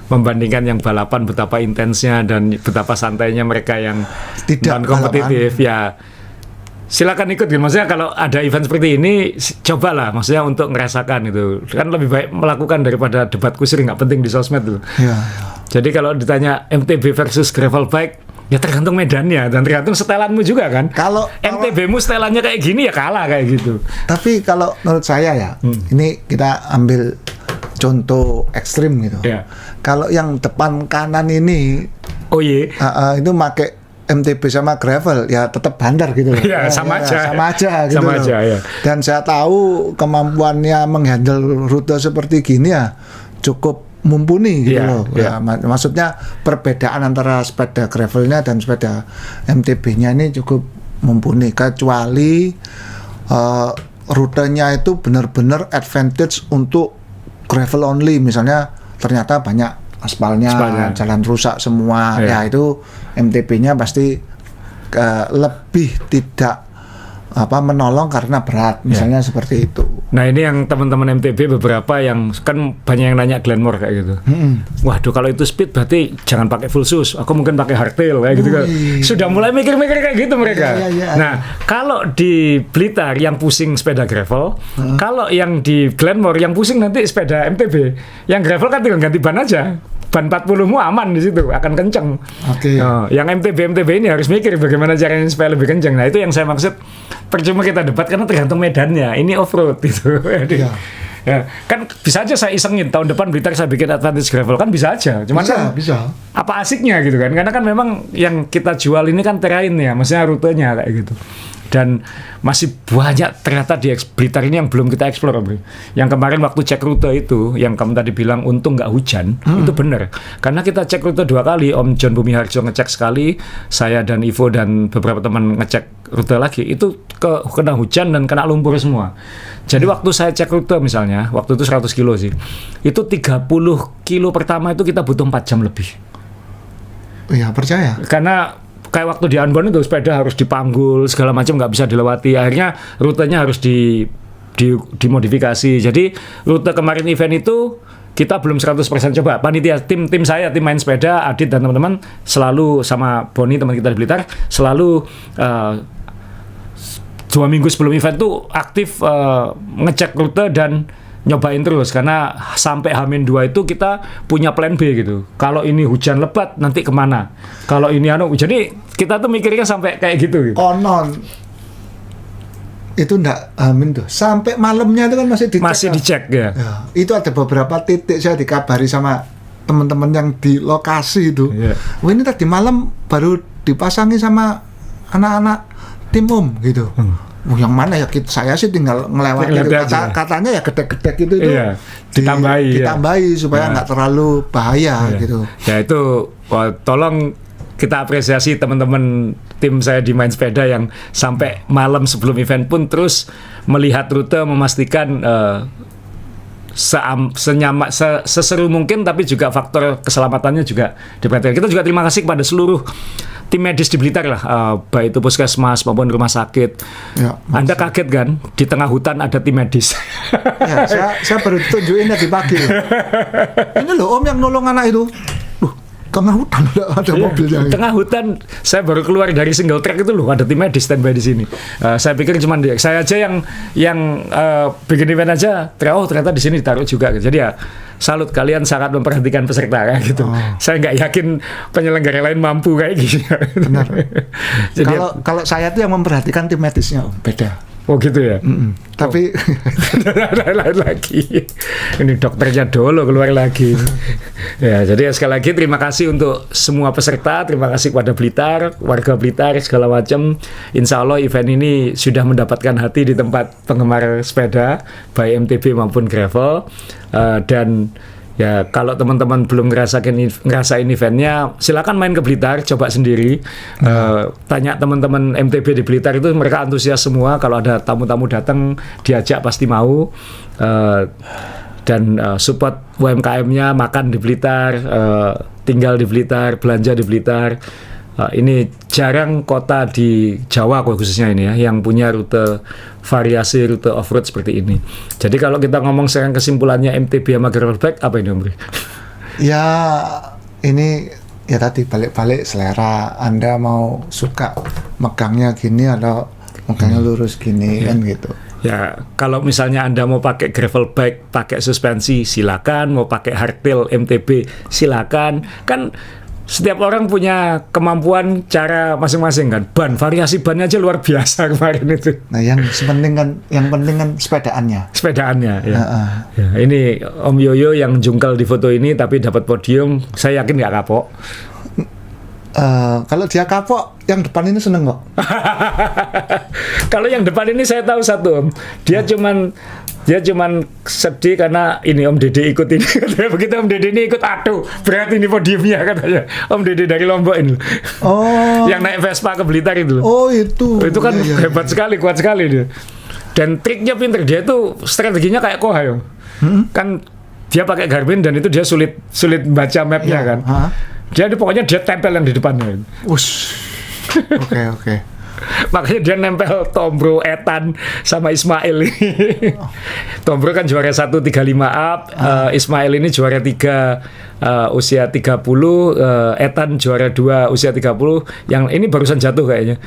membandingkan yang balapan betapa intensnya dan betapa santainya mereka yang tidak non-kompetitif ya silakan ikut gitu. Maksudnya kalau ada event seperti ini cobalah maksudnya untuk ngerasakan itu kan lebih baik melakukan daripada debat kusir nggak penting di sosmed tuh. Ya. Jadi kalau ditanya MTB versus gravel bike ya tergantung medannya dan tergantung setelanmu juga kan. Kalau MTB-mu setelannya kayak gini ya kalah kayak gitu. Tapi kalau menurut saya ya ini kita ambil contoh ekstrim gitu. Yeah. Kalau yang depan kanan ini, itu pakai MTB sama gravel, ya tetap bandar gitu. Yeah, sama aja gitu. Sama aja, ya. Dan saya tahu kemampuannya menghandle rute seperti gini ya cukup mumpuni gitu loh. Ya, maksudnya perbedaan antara sepeda gravelnya dan sepeda MTB-nya ini cukup mumpuni. Kecuali rutenya itu benar-benar advantage untuk gravel only, misalnya ternyata banyak aspalnya. Jalan rusak semua, ya itu MTB-nya pasti lebih tidak menolong karena berat, misalnya seperti itu. Nah ini yang teman-teman MTB beberapa yang kan banyak yang nanya Glenmore kayak gitu. Waduh kalau itu speed berarti jangan pakai full shoes. Aku mungkin pakai hardtail kayak gitu kan. Sudah mulai mikir-mikir kayak gitu mereka. Nah kalau di Blitar yang pusing sepeda gravel, kalau yang di Glenmore yang pusing nanti sepeda MTB. Yang gravel kan tinggal ganti ban aja. Ban 40-mu aman di situ, akan kenceng. Yang MTB ini harus mikir bagaimana caranya supaya lebih kenceng. Nah itu yang saya maksud. Percuma kita debat karena tergantung medannya. Ini off-road gitu. Ya, kan bisa aja saya isengin tahun depan Blitar saya bikin advantage gravel kan bisa aja. Cuman bisa. Apa asiknya gitu kan? Karena kan memang yang kita jual ini kan terrainnya, maksudnya rutenya kayak gitu. Dan masih banyak ternyata di Blitar ini yang belum kita eksplor, Bro. Yang kemarin waktu cek rute itu, yang kamu tadi bilang untung nggak hujan, itu benar. Karena kita cek rute 2 kali, Om John Bumiharjo ngecek sekali, saya dan Ivo dan beberapa teman ngecek rute lagi, itu kena hujan dan kena lumpur semua. Jadi waktu saya cek rute misalnya, waktu itu 100 kilo sih, itu 30 kilo pertama itu kita butuh 4 jam lebih. Iya, percaya. Karena kayak waktu di Unbound itu sepeda harus dipanggul segala macam nggak bisa dilewati, akhirnya rutenya harus dimodifikasi. Jadi rute kemarin event itu kita belum 100% coba. Panitia tim saya, tim main sepeda, Adit dan teman-teman selalu sama Boni teman kita di Blitar selalu 2 minggu sebelum event tuh aktif ngecek rute dan nyobain terus, karena sampai H-2 itu kita punya plan B gitu. Kalau ini hujan lebat nanti kemana? Kalau ini jadi kita tuh mikirnya sampai kayak gitu. Konon itu enggak tuh. Sampai malamnya itu kan masih dicek. Ya. Itu ada beberapa titik saya dikabari sama teman-teman yang di lokasi itu. Wah ini tadi malam baru dipasangi sama anak-anak tim gitu. Yang mana ya saya sih tinggal ngelewati katanya ya gedek-gedek itu ditambahi supaya nggak terlalu bahaya gitu. Ya itu tolong kita apresiasi teman-teman tim saya di Main Sepeda yang sampai malam sebelum event pun terus melihat rute, memastikan seseru mungkin, tapi juga faktor keselamatannya juga diperhatikan. Kita juga terima kasih kepada seluruh tim medis di Blitar lah, baik itu puskesmas maupun rumah sakit. Ya, Anda kaget kan di tengah hutan ada tim medis? Ya, saya baru tunjukin tadi pagi. Ini loh Om yang nolong anak itu. Tengah hutan ada mobilnya. Tengah hutan, saya baru keluar dari single track itu loh, ada tim medis standby di sini. Saya pikir cuma saya aja yang bikin event aja, ternyata di sini ditaruh juga. Jadi ya salut, kalian sangat memperhatikan peserta kayak gitu. Saya nggak yakin penyelenggara lain mampu kayak gitu. Benar. Jadi kalau saya tuh yang memperhatikan tim medisnya, beda. Oh gitu ya. Tapi lain lagi. Ini dokternya dulu keluar lagi. Ya, jadi sekali lagi terima kasih untuk semua peserta, terima kasih kepada Blitar, warga Blitar segala macam. Insya Allah event ini sudah mendapatkan hati di tempat penggemar sepeda, baik MTB maupun gravel. Dan ya kalau teman-teman belum ngerasain eventnya, silakan main ke Blitar, coba sendiri. Tanya teman-teman MTB di Blitar itu, mereka antusias semua. Kalau ada tamu-tamu datang, diajak pasti mau. Dan support UMKM-nya, makan di Blitar, tinggal di Blitar, belanja di Blitar. Ini jarang kota di Jawa khususnya ini ya yang punya rute variasi rute off-road seperti ini. Jadi kalau kita ngomong sekarang kesimpulannya MTB sama gravelbike apa ini Om Bri? Ya ini ya tadi balik-balik selera. Anda mau suka megangnya gini atau megangnya lurus gini kan gitu. Ya, kalau misalnya Anda mau pakai gravel bike, pakai suspensi, silakan. Mau pakai hardtail MTB, silakan. Kan setiap orang punya kemampuan cara masing-masing kan. Variasi bannya aja luar biasa kemarin itu. Nah, yang penting kan sepedaannya. Sepedaannya, ya. Ya. Ini Om Yoyo yang jungkel di foto ini tapi dapat podium, saya yakin nggak kapok. Kalau dia kapok, yang depan ini seneng kok. Kalau yang depan ini saya tahu satu Om, dia cuman sedih karena ini Om Dede ikut ini. Begitu Om Dede ini ikut, aduh berat ini podiumnya katanya. Om Dede dari Lombok ini. Oh. Yang naik Vespa ke Blitar itu. Oh itu. Itu kan hebat sekali, kuat sekali dia. Dan triknya pinter, dia itu strateginya kayak Koha ya. Kan dia pakai Garmin dan itu dia sulit baca mapnya kan. Dia pokoknya dia tempel yang di depannya. Oke. Makanya dia nempel Tombro, Ethan sama Ismail ini. Tombro kan juara 1 35 up, Ismail ini juara 3 usia 30, Ethan juara 2 usia 30. Yang ini barusan jatuh kayaknya.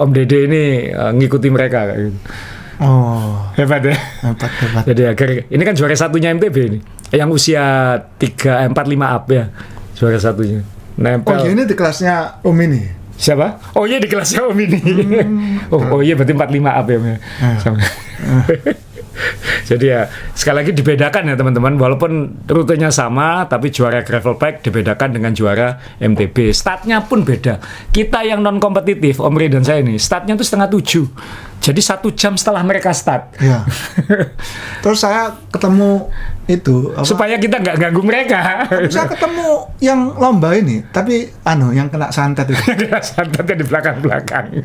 Om Dede ini ngikuti mereka kayak gitu. Oh, hebat ya. Hebat. Jadi ini kan juara satunya MTB ini. Yang usia 45 up ya. Juara satunya. Nempel. Oh, ini di kelasnya Om ini. Siapa? Oh iya di kelasnya Om ini. Oh iya berarti 45 up ya. Sama. Jadi ya sekali lagi dibedakan ya teman-teman, walaupun rutenya sama tapi juara gravel bike dibedakan dengan juara MTB. Startnya pun beda. Kita yang non kompetitif, Om Ri dan saya ini, startnya tuh 6:30. Jadi 1 jam setelah mereka start. Ya. Terus saya ketemu itu supaya kita nggak ganggu mereka. Saya ketemu yang lomba ini, tapi yang kena santet itu. Kena santetnya di belakang.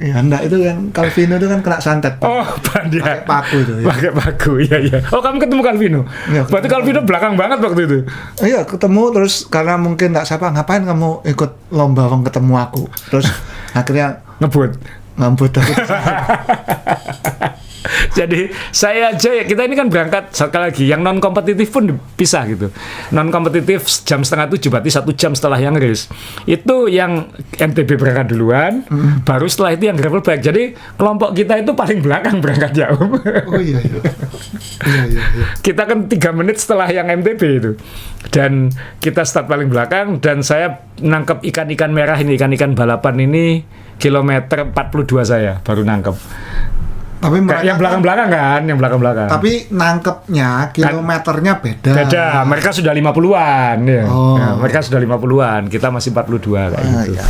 Ya enggak, itu kan Calvino itu kan kena santet. Oh, dia pakai paku itu. Ya. Pakai paku, iya. Oh, kamu ketemu Calvino? Ya, berarti Calvino belakang banget waktu itu. Iya, ketemu terus karena mungkin nggak siapa, ngapain kamu ikut lomba ketemu aku. Terus akhirnya ngebut aku. Jadi saya aja ya, kita ini kan berangkat sekali lagi yang non kompetitif pun pisah gitu. Non kompetitif jam 6:30 berarti 1 jam setelah yang race. Itu yang MTB berangkat duluan, baru setelah itu yang gravel bike. Jadi kelompok kita itu paling belakang berangkatnya. Oh iya. Kita kan 3 menit setelah yang MTB itu. Dan kita start paling belakang dan saya nangkep ikan-ikan merah ini, ikan-ikan balapan ini kilometer 42 saya baru nangkep. Tapi yang belakang-belakang kan, yang belakang-belakang. Tapi nangkepnya kilometernya beda. Mereka sudah 50-an ya. Oh. Ya, mereka sudah 50-an, kita masih 42 kayak gitu. Ya.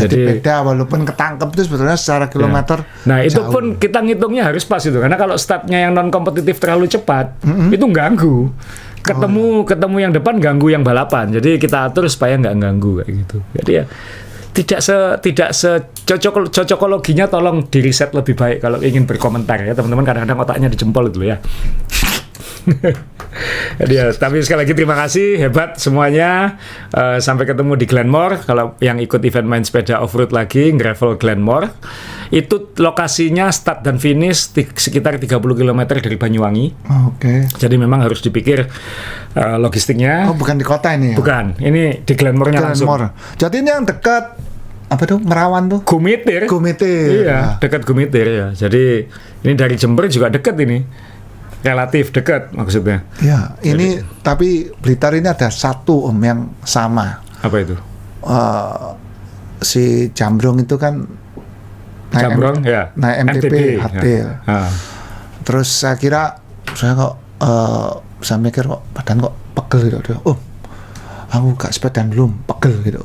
Jadi beda walaupun ketangkep itu sebetulnya secara kilometer. Ya. Nah, itu pun kita ngitungnya harus pas itu. Karena kalau startnya yang non kompetitif terlalu cepat, itu ganggu. Ketemu yang depan ganggu yang balapan. Jadi kita atur supaya nggak ganggu kayak gitu. Jadi ya tidak cocokologinya tolong di riset lebih baik kalau ingin berkomentar ya teman-teman. Kadang-kadang otaknya dijempol itu ya. Ya, tapi sekali lagi terima kasih, hebat semuanya. Sampai ketemu di Glenmore. Kalau yang ikut event main sepeda off-road lagi, gravel Glenmore. Itu lokasinya start dan finish sekitar 30 km dari Banyuwangi. Oke. Jadi memang harus dipikir logistiknya. Oh, bukan di kota ini ya? Bukan, ini di Glenmore-nya langsung. Jadi ini yang dekat apa tuh, Merawan tuh? Gumitir. Iya, dekat Gumitir ya. Jadi ini dari Jember juga dekat ini. Relatif dekat maksudnya. Ya, ini tapi Blitar ini ada satu yang sama. Apa itu? Si Jambrong itu kan naik MTB, Hatil. Ya. Terus saya kira saya saya mikir kok badan kok pegel gitu. Oh, aku gak sepedaan belum, pegel gitu.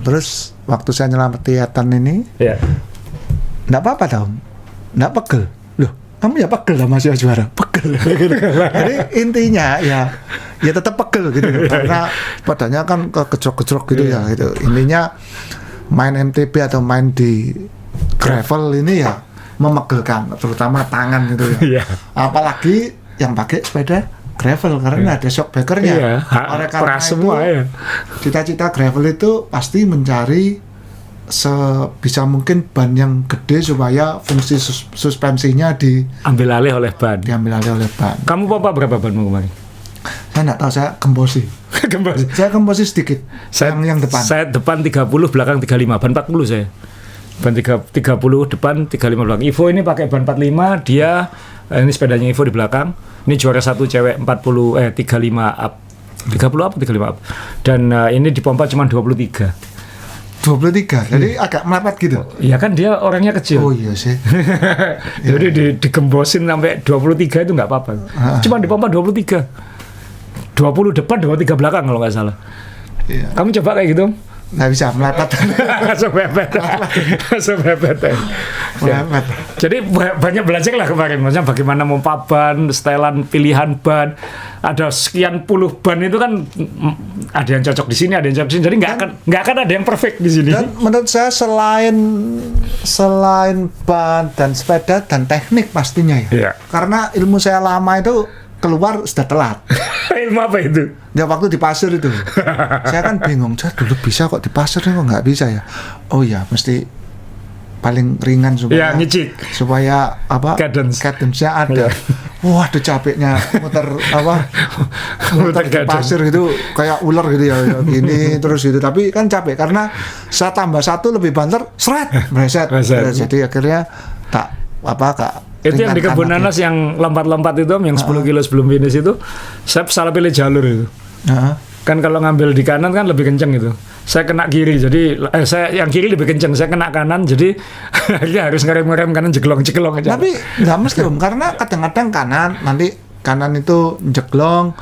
Terus waktu saya nyelamati Ethan ini, nggak apa-apa tau, nggak pegel. Loh, kamu ya pegel lah masih juara, pegel. Gitu. Jadi intinya ya tetap pegel gitu, karena badannya kan kegejrok-gejrok gitu ya. Gitu. Intinya main MTB atau main di gravel ini ya memegelkan, terutama tangan gitu ya. Apalagi yang pakai sepeda gravel karena ada shockbreakernya. Oleh karena itu, semua ya. Cita-cita gravel itu pasti mencari sebisa mungkin ban yang gede supaya fungsi suspensinya diambil alih oleh ban. Kamu pompa berapa banmu kemarin? Saya nggak tahu, saya gembosi. Saya gembosi sedikit. Yang depan. Saya depan 30, belakang 35, ban 40 saya. Ban 30 depan, 35 belakang. Ivo ini pakai ban 45, dia ini sepedanya Ivo di belakang. Ini juara satu cewek 35 up. 30 apa 35 up. Dan ini dipompa cuma 23. Jadi agak mepet gitu. Iya kan dia orangnya kecil. Oh iya sih. Jadi digembosin sampai 23 itu nggak apa-apa. Cuma dipompa 23. 20 depan, 23 belakang kalau nggak salah. Iya. Kamu coba kayak gitu? Nggak bisa, mepet. Langsung mepet. Jadi banyak belajar lah kemarin, maksudnya bagaimana memompa ban, setelan pilihan ban, ada sekian puluh ban itu kan ada yang cocok di sini, ada yang cocok di sini, jadi nggak akan ada yang perfect di sini. Dan menurut saya selain ban dan sepeda dan teknik pastinya ya, karena ilmu saya lama itu keluar sudah telat. Ilmu apa itu? Ya waktu di pasir itu. Saya kan bingung, saya dulu bisa kok di pasir kok nggak bisa ya. Oh ya, mesti paling ringan supaya ngicik. Supaya apa? Cadence-nya ada. Wah, udah capeknya muter di pasir gitu kayak ular gitu ya. Gini terus gitu. Tapi kan capek karena saya tambah satu lebih banter, meleset. Jadi akhirnya itu yang di Kebun Nanas yang lompat-lompat itu, yang 10 kilo sebelum finish itu, saya salah pilih jalur itu. Kan kalau ngambil di kanan kan lebih kenceng itu. Saya kena kiri, jadi saya yang kiri lebih kenceng, saya kena kanan, jadi akhirnya harus ngerem kanan jeglong aja. Tapi nggak mesti karena kadang-kadang kanan itu jeglong,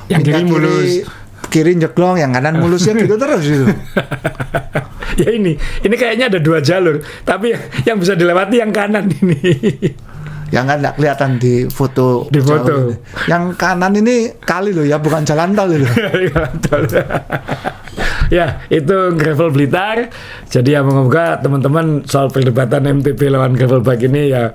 yang kiri mulus. Kiri jeglong, yang kanan mulus ya gitu terus gitu. Ya ini kayaknya ada 2 jalur, tapi yang bisa dilewati yang kanan ini. Yang kan nggak kelihatan di foto. Yang kanan ini kali loh ya, bukan jalan tol loh. Ya, itu gravel Blitar. Jadi ya moga teman-teman soal perdebatan MTB lawan gravel bike ini ya,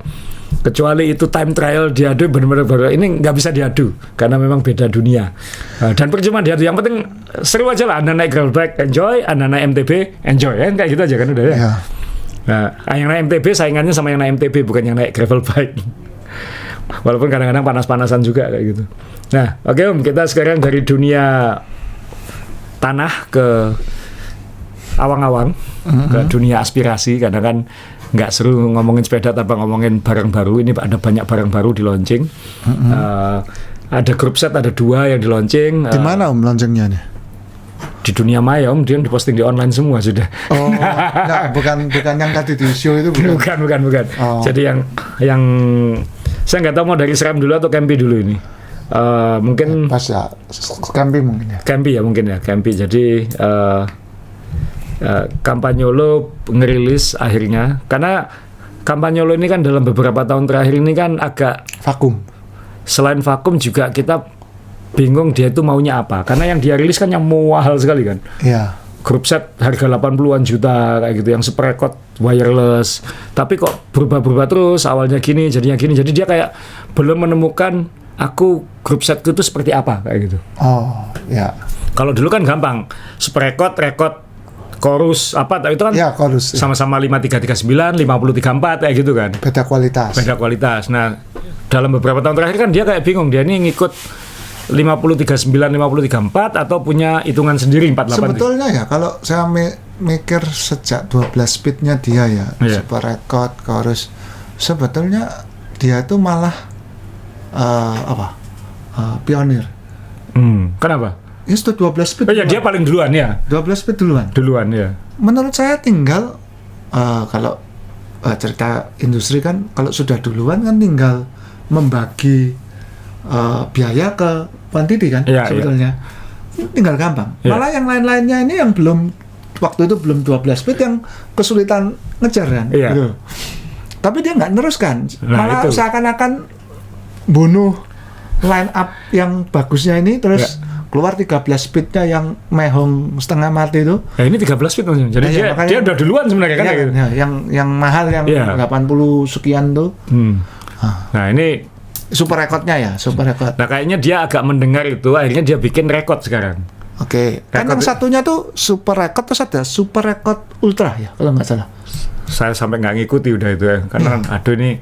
kecuali itu time trial diadu benar-benar ini nggak bisa diadu karena memang beda dunia. Dan percuma diadu, yang penting seru aja lah. Anda naik gravel bike enjoy, Anda naik MTB enjoy, kan kayak gitu aja kan udah ya. Nah, yang naik MTB saingannya sama yang naik MTB, bukan yang naik gravel bike. Walaupun kadang-kadang panas-panasan juga kayak gitu. Nah, oke Om, kita sekarang dari dunia tanah ke awang-awang, ke dunia aspirasi. Karena kan nggak seru ngomongin sepeda tanpa ngomongin barang baru. Ini ada banyak barang baru di launching. Ada grup set, ada 2 yang di launching. Di mana Om launchingnya nih? Di dunia maya Om, dia diposting di online semua sudah. Oh, nah, bukan yang tadi di show itu bukan. Bukan. Oh. Jadi yang saya nggak tahu mau dari SRAM dulu atau Campy dulu ini. Mungkin pas ya Campy mungkin ya. Campy. Jadi Campagnolo ngerilis akhirnya, karena Campagnolo ini kan dalam beberapa tahun terakhir ini kan agak vakum. Selain vakum juga kita bingung dia itu maunya apa, karena yang dia rilis kan yang mahal sekali kan. Iya. Grup set harga 80-an juta kayak gitu, yang super record wireless, tapi kok berubah-berubah terus, awalnya gini jadinya gini. Jadi dia kayak belum menemukan aku grup setku itu seperti apa kayak gitu. Oh, ya. Kalau dulu kan gampang, super record, chorus apa itu kan ya, chorus, sama-sama 5339, 5034 kayak gitu kan. Beda kualitas. Nah, dalam beberapa tahun terakhir kan dia kayak bingung, dia ini ngikut 5039, 5034 atau punya hitungan sendiri 48. Sebetulnya ya kalau saya mikir sejak 12 speednya dia ya, super record, chorus, sebetulnya dia itu malah pionir. Kenapa? Ya sudah 12 speed. Oh ya, dia paling duluan ya. 12 speed duluan. Duluan ya. Menurut saya tinggal kalau cerita industri kan kalau sudah duluan kan tinggal membagi biaya ke quantity kan sebetulnya. Tinggal gampang. Malah yang lain-lainnya ini yang belum waktu itu belum 12 speed yang kesulitan ngejar kan. Gitu. Tapi dia nggak neruskan. Malah seakan-akan bunuh line up yang bagusnya ini terus keluar 13 speednya yang mehong setengah mati itu. Ya ini 13 speed maksudnya. Jadi dia udah duluan sebenarnya kan gitu. Yang mahal yang 80 sekian tuh. Nah, ini super recordnya ya, super record. Nah, kayaknya dia agak mendengar itu, akhirnya dia bikin record sekarang. Oke. Kan yang satunya tuh super record terus ada super record ultra ya, kalau nggak salah. Saya sampai nggak ngikuti udah itu ya, karena aduh ini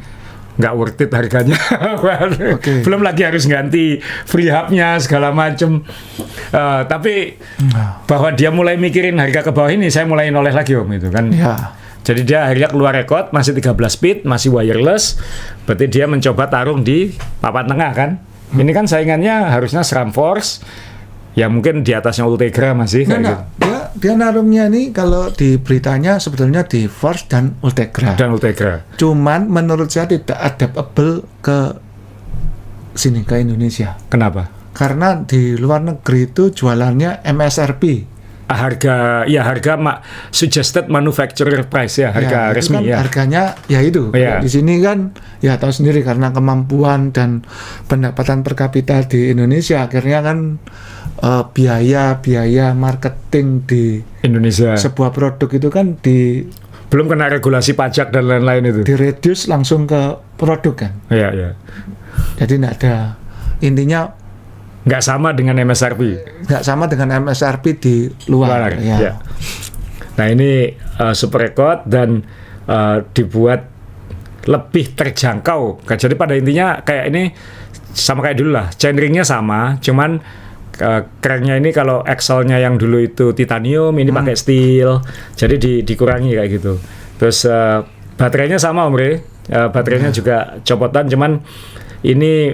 nggak worth it harganya. Belum lagi harus ganti free hub-nya segala macem. Tapi bahwa dia mulai mikirin harga ke bawah ini, saya mulai noleh lagi om itu kan. Jadi dia akhirnya keluar rekod masih 13 speed, masih wireless. Berarti dia mencoba tarung di papan tengah kan. Ini kan saingannya harusnya SRAM Force. Ya mungkin di atasnya Ultegra masih kayak gitu. Dia narungnya nih kalau di beritanya sebetulnya di Force dan Ultegra. Cuman menurut saya tidak adaptable ke sini, ke Indonesia. Kenapa? Karena di luar negeri itu jualannya MSRP. Harga suggested manufacturer price ya, harga resmi kan ya. Harganya ya itu. Di sini kan ya tahu sendiri karena kemampuan dan pendapatan per kapita di Indonesia akhirnya kan biaya marketing di Indonesia sebuah produk itu kan belum kena regulasi pajak dan lain-lain itu. Di-reduce langsung ke produk kan. Iya. Jadi nggak ada, intinya nggak sama dengan MSRP. Nggak sama dengan MSRP di luar. Ya. Nah ini super record dan dibuat lebih terjangkau. Jadi pada intinya kayak ini sama kayak dulu lah. Chainringnya sama, cuman cranknya ini kalau axle-nya yang dulu itu titanium, ini pakai steel. Jadi dikurangi kayak gitu. Terus baterainya sama Om Re. Baterainya juga copotan, cuman ini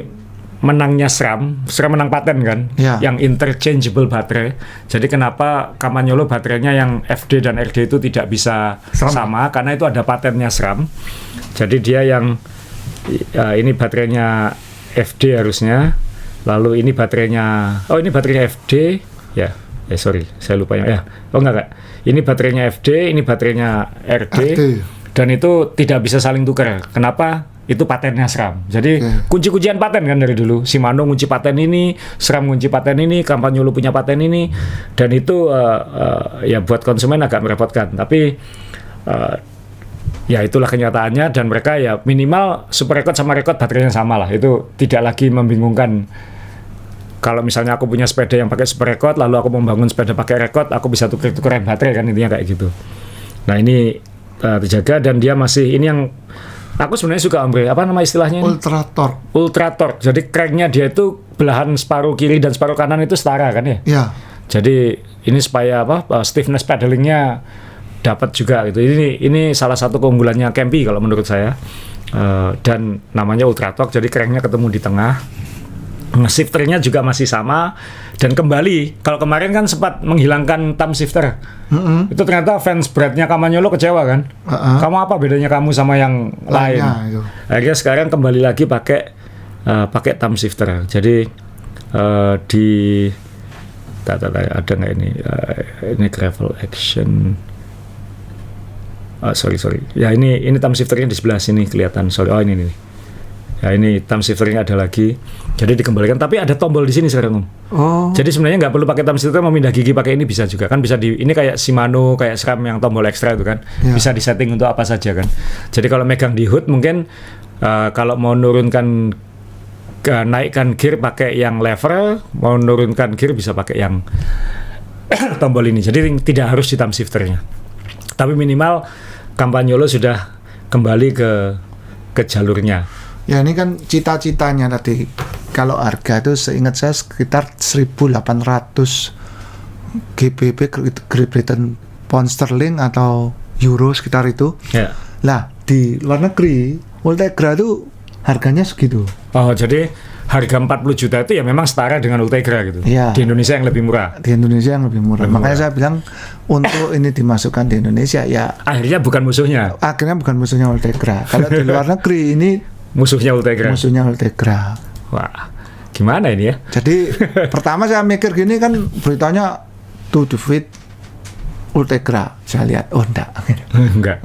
menangnya SRAM menang paten kan, yang interchangeable baterai. Jadi kenapa Campagnolo baterainya yang FD dan RD itu tidak bisa sama, karena itu ada patennya SRAM. Jadi dia yang ini baterainya FD harusnya, lalu ini baterainya ini baterainya FD ya. Sorry, saya lupa ya. Enggak. Ini baterainya FD, ini baterainya RD. Dan itu tidak bisa saling tukar. Kenapa? Itu patennya SRAM. Jadi kunci-kuncian paten kan dari dulu. Shimano ngunci paten ini, SRAM ngunci paten ini, Campagnolo punya paten ini, dan itu ya buat konsumen agak merepotkan. Tapi ya itulah kenyataannya, dan mereka ya minimal super record sama record baterainya sama lah. Itu tidak lagi membingungkan. Kalau misalnya aku punya sepeda yang pakai super record, lalu aku membangun sepeda pakai record, aku bisa tuker-tukeran baterai kan, intinya kayak gitu. Nah ini terjaga, dan dia masih ini yang aku sebenarnya suka Om Bre, apa nama istilahnya? Ultra torque. Jadi cranknya dia itu belahan separuh kiri dan separuh kanan itu setara kan ya? Iya. Jadi ini supaya stiffness pedalingnya dapat juga gitu. Ini salah satu keunggulannya Campy kalau menurut saya. Dan namanya ultra torque, jadi cranknya ketemu di tengah. Shifternya juga masih sama, dan kembali kalau kemarin kan sempat menghilangkan thumb shifter. Itu ternyata fans beratnya Campagnolo kecewa kan. Kamu apa bedanya kamu sama yang lain? Akhirnya sekarang kembali lagi pakai thumb shifter. Jadi ada nggak ini gravel action. Sorry. Ya ini thumb shifternya di sebelah sini kelihatan. Ini. Ya ini thumb shifternya ada lagi, jadi dikembalikan. Tapi ada tombol di sini sekarang Om. Jadi sebenarnya nggak perlu pakai thumb shifter, mau pindah gigi pakai ini bisa juga kan, bisa ini kayak Shimano, kayak SRAM yang tombol ekstra itu kan, bisa disetting untuk apa saja kan. Jadi kalau megang di hood mungkin kalau mau nurunkan naikkan gear pakai yang lever, mau menurunkan gear bisa pakai yang tombol ini. Jadi tidak harus hitam shifternya. Tapi minimal Campagnolo sudah kembali ke jalurnya. Ya ini kan cita-citanya tadi. Kalau harga itu seingat saya sekitar 1.800 GBP Great Britain pound sterling atau euro sekitar itu. Ya. Lah di luar negeri Ultegra itu harganya segitu. Oh, jadi harga 40 juta itu ya memang setara dengan Ultegra gitu. Ya. Di Indonesia yang lebih murah. Di Indonesia yang lebih murah. Makanya saya bilang untuk ini dimasukkan di Indonesia ya. Akhirnya bukan musuhnya. Akhirnya bukan musuhnya Ultegra. Kalau di luar negeri ini musuhnya Ultegra. Musuhnya Ultegra. Wah, gimana ini ya? Jadi pertama saya mikir gini kan beritanya to defeat Ultegra. Saya lihat, oh enggak. Enggak.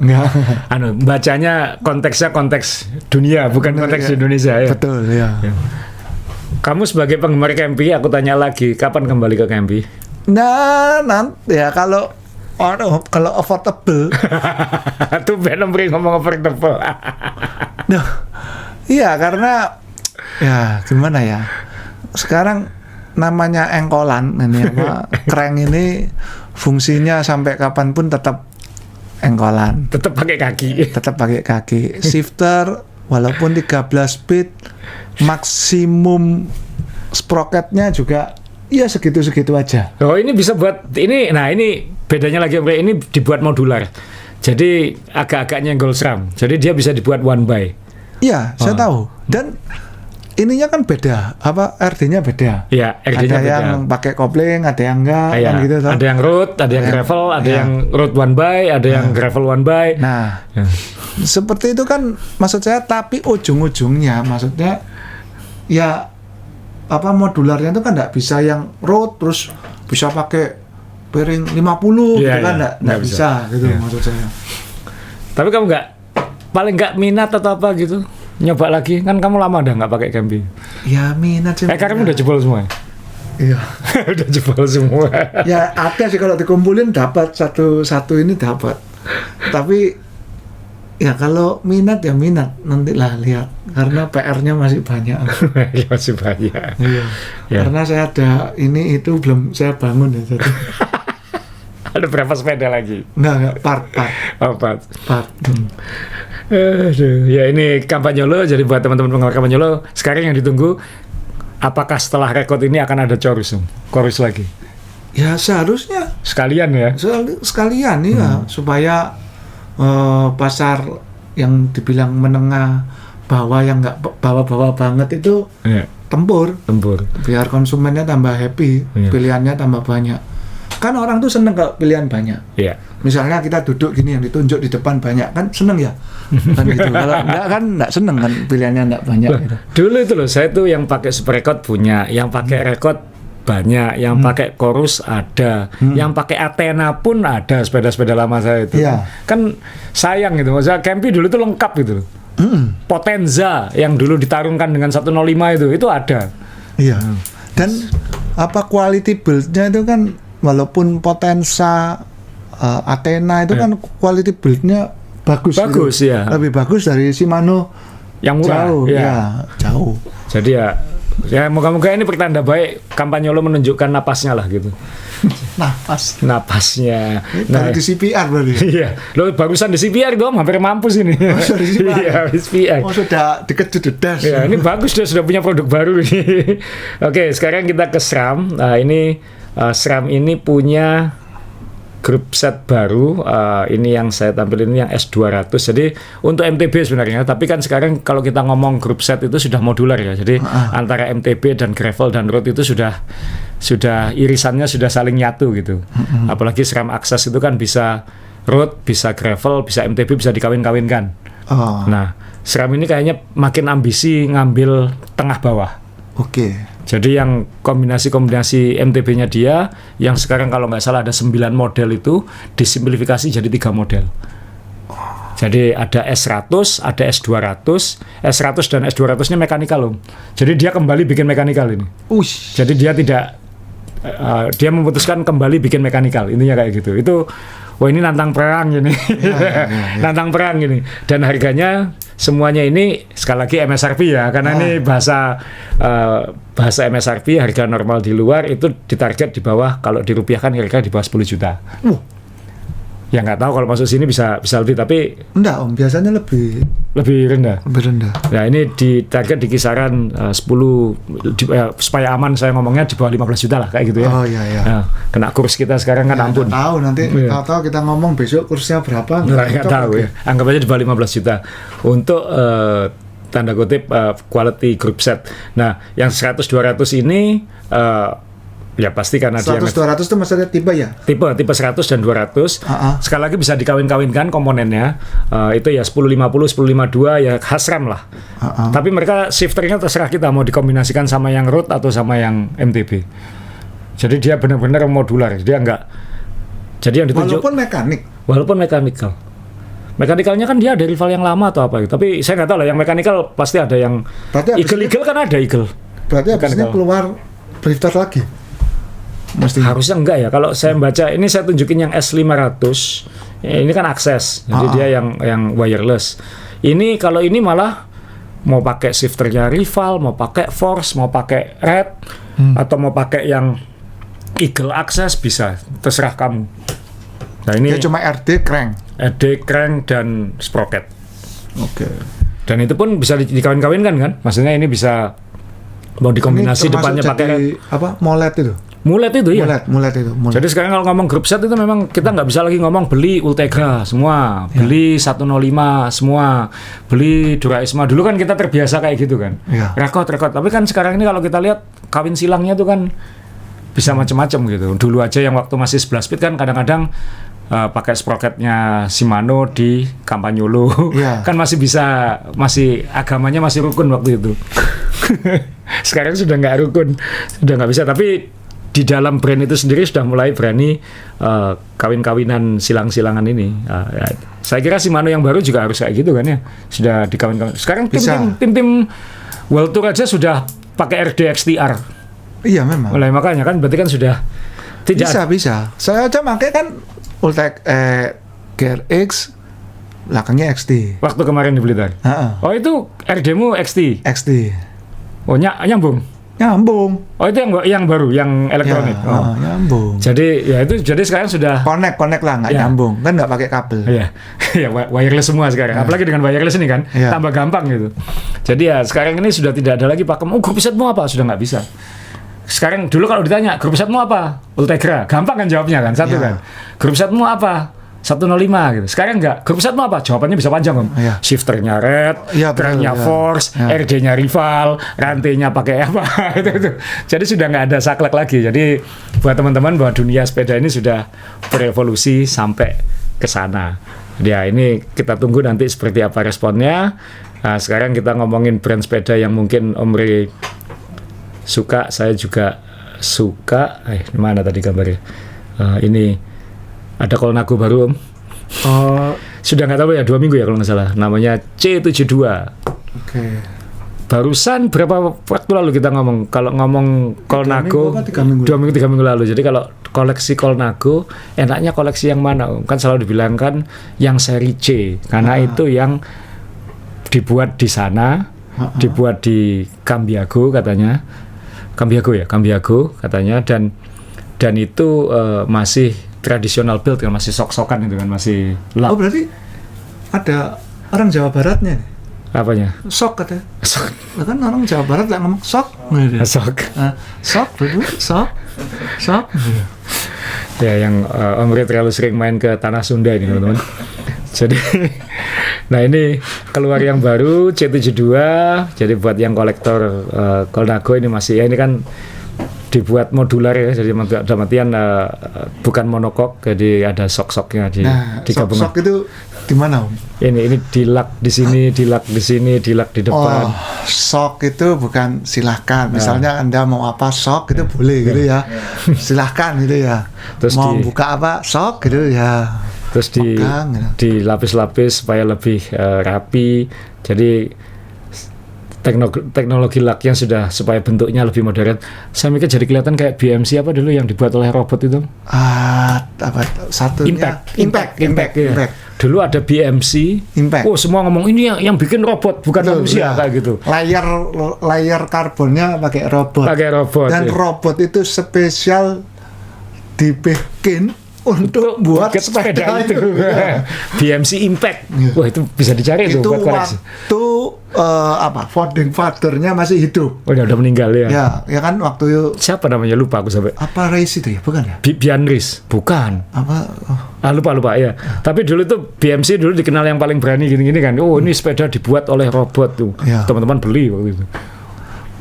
Bacanya konteksnya konteks dunia, bukan konteks Indonesia ya. Betul, ya. Kamu sebagai penggemar Kempi, aku tanya lagi, kapan kembali ke Kempi? Nah, nanti ya kalau affordable. Tuh Ben Omri ngomong affordable. Nah, iya karena ya gimana ya? Sekarang namanya engkolan ini apa? Crank ini fungsinya sampai kapanpun tetap engkolan. Tetap pakai kaki. Tetap pakai kaki. Shifter walaupun 13 speed, maksimum sprocketnya juga ya segitu-segitu aja. Oh, ini bisa buat ini. Nah, ini bedanya lagi ini dibuat modular. Jadi agak-agak nyenggol SRAM. Jadi dia bisa dibuat one by. Iya, saya tahu. Dan ininya kan beda, apa RD-nya beda. Iya, RD-nya ada beda. Yang pakai kopling, ada yang enggak, kan gitu. Toh. Ada yang road, ada yang gravel, ada yang road one by, ada yang gravel one by. Nah, seperti itu kan maksud saya. Tapi ujung-ujungnya, maksudnya ya apa modularnya itu kan nggak bisa yang road terus bisa pakai bearing 50 gitu kan nggak bisa gitu maksud saya. Tapi kamu paling nggak minat atau apa gitu? Nyoba lagi, kan kamu lama udah nggak pakai Kempi. Ya minat sih. Karena udah jebol semua. Iya. Udah jebol semua. Ya ada sih kalau dikumpulin dapat satu ini dapat. Tapi ya kalau minat ya minat, nantilah lihat. Karena PR-nya masih banyak. Masih banyak. Iya. Ya. Karena saya ada ini itu belum saya bangun ya jadi. Ada berapa sepeda lagi? Enggak, part. Oh, part. Aduh, ya ini Campagnolo. Jadi buat teman-teman penggemar Campagnolo, sekarang yang ditunggu apakah setelah rekod ini akan ada chorus lagi? Ya seharusnya. Sekalian ya. Sekalian ya supaya pasar yang dibilang menengah bawah yang nggak bawah-bawah banget itu tempur. Biar konsumennya tambah happy, pilihannya tambah banyak. Kan orang tuh seneng kalau pilihan banyak. Iya. Misalnya kita duduk gini yang ditunjuk di depan banyak kan seneng ya. Kan gitu. Kalau enggak kan enggak seneng kan pilihannya enggak banyak gitu. Dulu itu loh saya tuh yang pakai super record punya, yang pakai record banyak, yang pakai chorus ada, yang pakai Athena pun ada sepeda-sepeda lama saya itu. Yeah. Kan sayang gitu. Maksudnya Kempi dulu tuh lengkap gitu. Potenza yang dulu ditarungkan dengan 105 itu ada. Iya. Dan apa quality build-nya itu kan walaupun Potenza Athena itu kan quality build-nya bagus gitu. Ya. Lebih bagus dari Shimano yang murah. Jauh, ya jauh. Jadi ya moga-moga ini pertanda baik Campagnolo menunjukkan napasnya lah gitu. Napasnya. Nah, di CPR berarti. Iya. Lo barusan di CPR dong, hampir mampus ini. Oh, di CPR. Iya, di CPR. Oh, sudah dikejut das. Ya, ini bagus dia sudah punya produk baru ini. Oke, sekarang kita ke SRAM. Nah, ini SRAM ini punya grup set baru, ini yang saya tampilin ini yang S200. Jadi untuk MTB sebenarnya, tapi kan sekarang kalau kita ngomong grup set itu sudah modular ya. Jadi antara MTB dan gravel dan road itu sudah irisannya sudah saling nyatu gitu. Apalagi SRAM Access itu kan bisa road, bisa gravel, bisa MTB, bisa dikawin-kawinkan. Nah, SRAM ini kayaknya makin ambisi ngambil tengah bawah. Oke. Jadi yang kombinasi MTB-nya dia, yang sekarang kalau nggak salah ada 9 model itu, disimplifikasi jadi 3 model. Jadi ada S100, ada S200, S100 dan S200-nya mekanikal loh. Jadi dia kembali bikin mekanikal ini. Jadi dia tidak, dia memutuskan kembali bikin mekanikal, intinya kayak gitu. Itu wah ini nantang perang ini, nantang perang ini. Dan harganya semuanya ini sekali lagi MSRP ya, karena ini bahasa MSRP, harga normal di luar itu ditarget di bawah, kalau dirupiahkan kira-kira di bawah 10 juta. Ya nggak tahu kalau masuk sini bisa lebih, tapi enggak Om, biasanya lebih rendah. Lebih rendah. Nah ini di target di kisaran 10 supaya aman saya ngomongnya di bawah 15 juta lah kayak gitu ya. Oh iya. Nah, kena kurs kita sekarang kan ampun. Tahu nanti kalau kita ngomong besok kursnya berapa? Nggak tahu ya. Anggap aja di bawah 15 juta untuk tanda kutip quality group set. Nah yang 100-200 ini ya pasti karena 100-200 itu maksudnya tipe ya? Tipe 100 dan 200. Sekali lagi bisa dikawin-kawinkan komponennya. Itu ya 1050, 1052 ya Hasram lah. Tapi mereka shifternya terserah kita mau dikombinasikan sama yang road atau sama yang MTB. Jadi dia benar-benar modular. Dia enggak. Jadi yang ditunjuk walaupun mekanikal. Mekanikalnya kan dia ada rival yang lama atau apa gitu. Tapi saya nggak tahu lah, yang mekanikal pasti ada yang Eagle kan ada Eagle. Berarti habisnya keluar drifter lagi. Harusnya enggak ya. Kalau saya baca ini, saya tunjukin yang S500. Ini kan akses. Jadi dia yang wireless. Ini kalau ini malah mau pakai shifternya rival, mau pakai force, mau pakai red, atau mau pakai yang Eagle akses bisa. Terserah kamu. Nah ini dia cuma RD crank dan sprocket. Oke. Dan itu pun bisa dikawin-kawinkan kan? Maksudnya ini bisa mau dikombinasi depannya pakai apa? Molet itu. Mulet itu ya. Mulet itu. Jadi sekarang kalau ngomong group set itu memang kita nggak bisa lagi ngomong beli Ultegra semua, beli 105 semua, beli Duraisma. Dulu kan kita terbiasa kayak gitu kan. Rekod. Tapi kan sekarang ini kalau kita lihat kawin silangnya itu kan bisa macam-macam gitu. Dulu aja yang waktu masih 11 speed kan kadang-kadang pakai sprocketnya Shimano di Campagnolo. Kan masih agamanya masih rukun waktu itu. Sekarang sudah nggak rukun, sudah nggak bisa. Tapi di dalam brand itu sendiri sudah mulai berani kawin-kawinan silang-silangan ini. Saya kira Shimano yang baru juga harus kayak gitu kan ya. Sudah dikawin-kawin. Sekarang tim World Tour aja sudah pakai RD XTR. Iya memang. Mulai makanya kan berarti kan sudah tidak bisa. Saya aja pakai kan Ultek GRX, belakangnya XT. Waktu kemarin di Blitar. Oh itu RD-mu XT. Oh nyambung. Oh itu yang baru, yang elektronik. Nyambung. Jadi sekarang sudah connect lah, nggak nyambung kan, nggak pakai kabel. Iya, wireless semua sekarang. Apalagi dengan wireless ini kan, tambah gampang gitu. Jadi ya sekarang ini sudah tidak ada lagi pakem. Grup setmu apa? Sudah nggak bisa. Sekarang dulu kalau ditanya grup setmu apa? Ultegra, gampang kan jawabnya kan, satu kan. Grup setmu apa? 105 gitu. Sekarang enggak. Grup set apa? Jawabannya bisa panjang Om. Shifternya red, cranknya force, RD-nya rival, rantainya pakai apa itu. Jadi sudah nggak ada saklek lagi. Jadi buat teman-teman bahwa dunia sepeda ini sudah berevolusi sampai ke sana. Ya ini kita tunggu nanti seperti apa responnya. Nah, sekarang kita ngomongin brand sepeda yang mungkin Om Rey suka, saya juga suka. Mana tadi gambarnya? Ini ada Colnago baru Om. Sudah nggak tahu ya, 2 minggu ya kalau nggak salah. Namanya C72. Barusan berapa waktu lalu kita ngomong. Kalau ngomong Colnago 2 minggu 3 minggu lalu. Jadi kalau koleksi Colnago, enaknya koleksi yang mana Om? Kan selalu dibilangkan yang seri C, karena itu yang dibuat di sana, dibuat di Cambiago katanya. Cambiago katanya, dan itu masih tradisional build kan, masih sok-sokan itu kan, masih lap. Oh berarti ada orang Jawa Baratnya nih? Apanya? Sok katanya. Sok. Kan orang Jawa Barat lah ngomong sok. Sok. Ya yang Om Rey terlalu sering main ke Tanah Sunda ini teman-teman. Jadi, nah ini keluar yang baru C72. Jadi buat yang kolektor Colnago ini masih, ya ini kan dibuat modular ya, jadi dalam artian bukan monokok, jadi ada sok-soknya di gabungan. Sok itu di mana Om? Ini dilak di sini, dilak di sini, dilak di depan. Sok itu bukan silahkan. Misalnya Anda mau apa sok itu boleh gitu ya. Silahkan gitu ya. Terus mau buka apa sok gitu ya. Terus dilapis-lapis supaya lebih rapi. Jadi teknologi laknya sudah supaya bentuknya lebih modern. Saya mikir jadi kelihatan kayak BMC apa dulu yang dibuat oleh robot itu? Apa satunya? Impact. Dulu ada BMC. Impact. Oh, semua ngomong ini yang bikin robot bukan manusia kayak gitu. Layar karbonnya pakai robot. Dan robot itu spesial dibikin untuk buat sepeda itu. BMC Impact. Wah, itu bisa dicari itu buat koleksi. Waktu founding father-nya masih hidup. Oh, udah meninggal ya. Ya kan waktu siapa namanya, lupa aku sampai. Apa Reis itu ya, bukan ya? Bian Reis, bukan. Apa? Lupa ya. Tapi dulu tuh BMC dulu dikenal yang paling berani gini-gini kan. Oh, ini sepeda dibuat oleh robot tuh. Ya. Teman-teman beli waktu itu.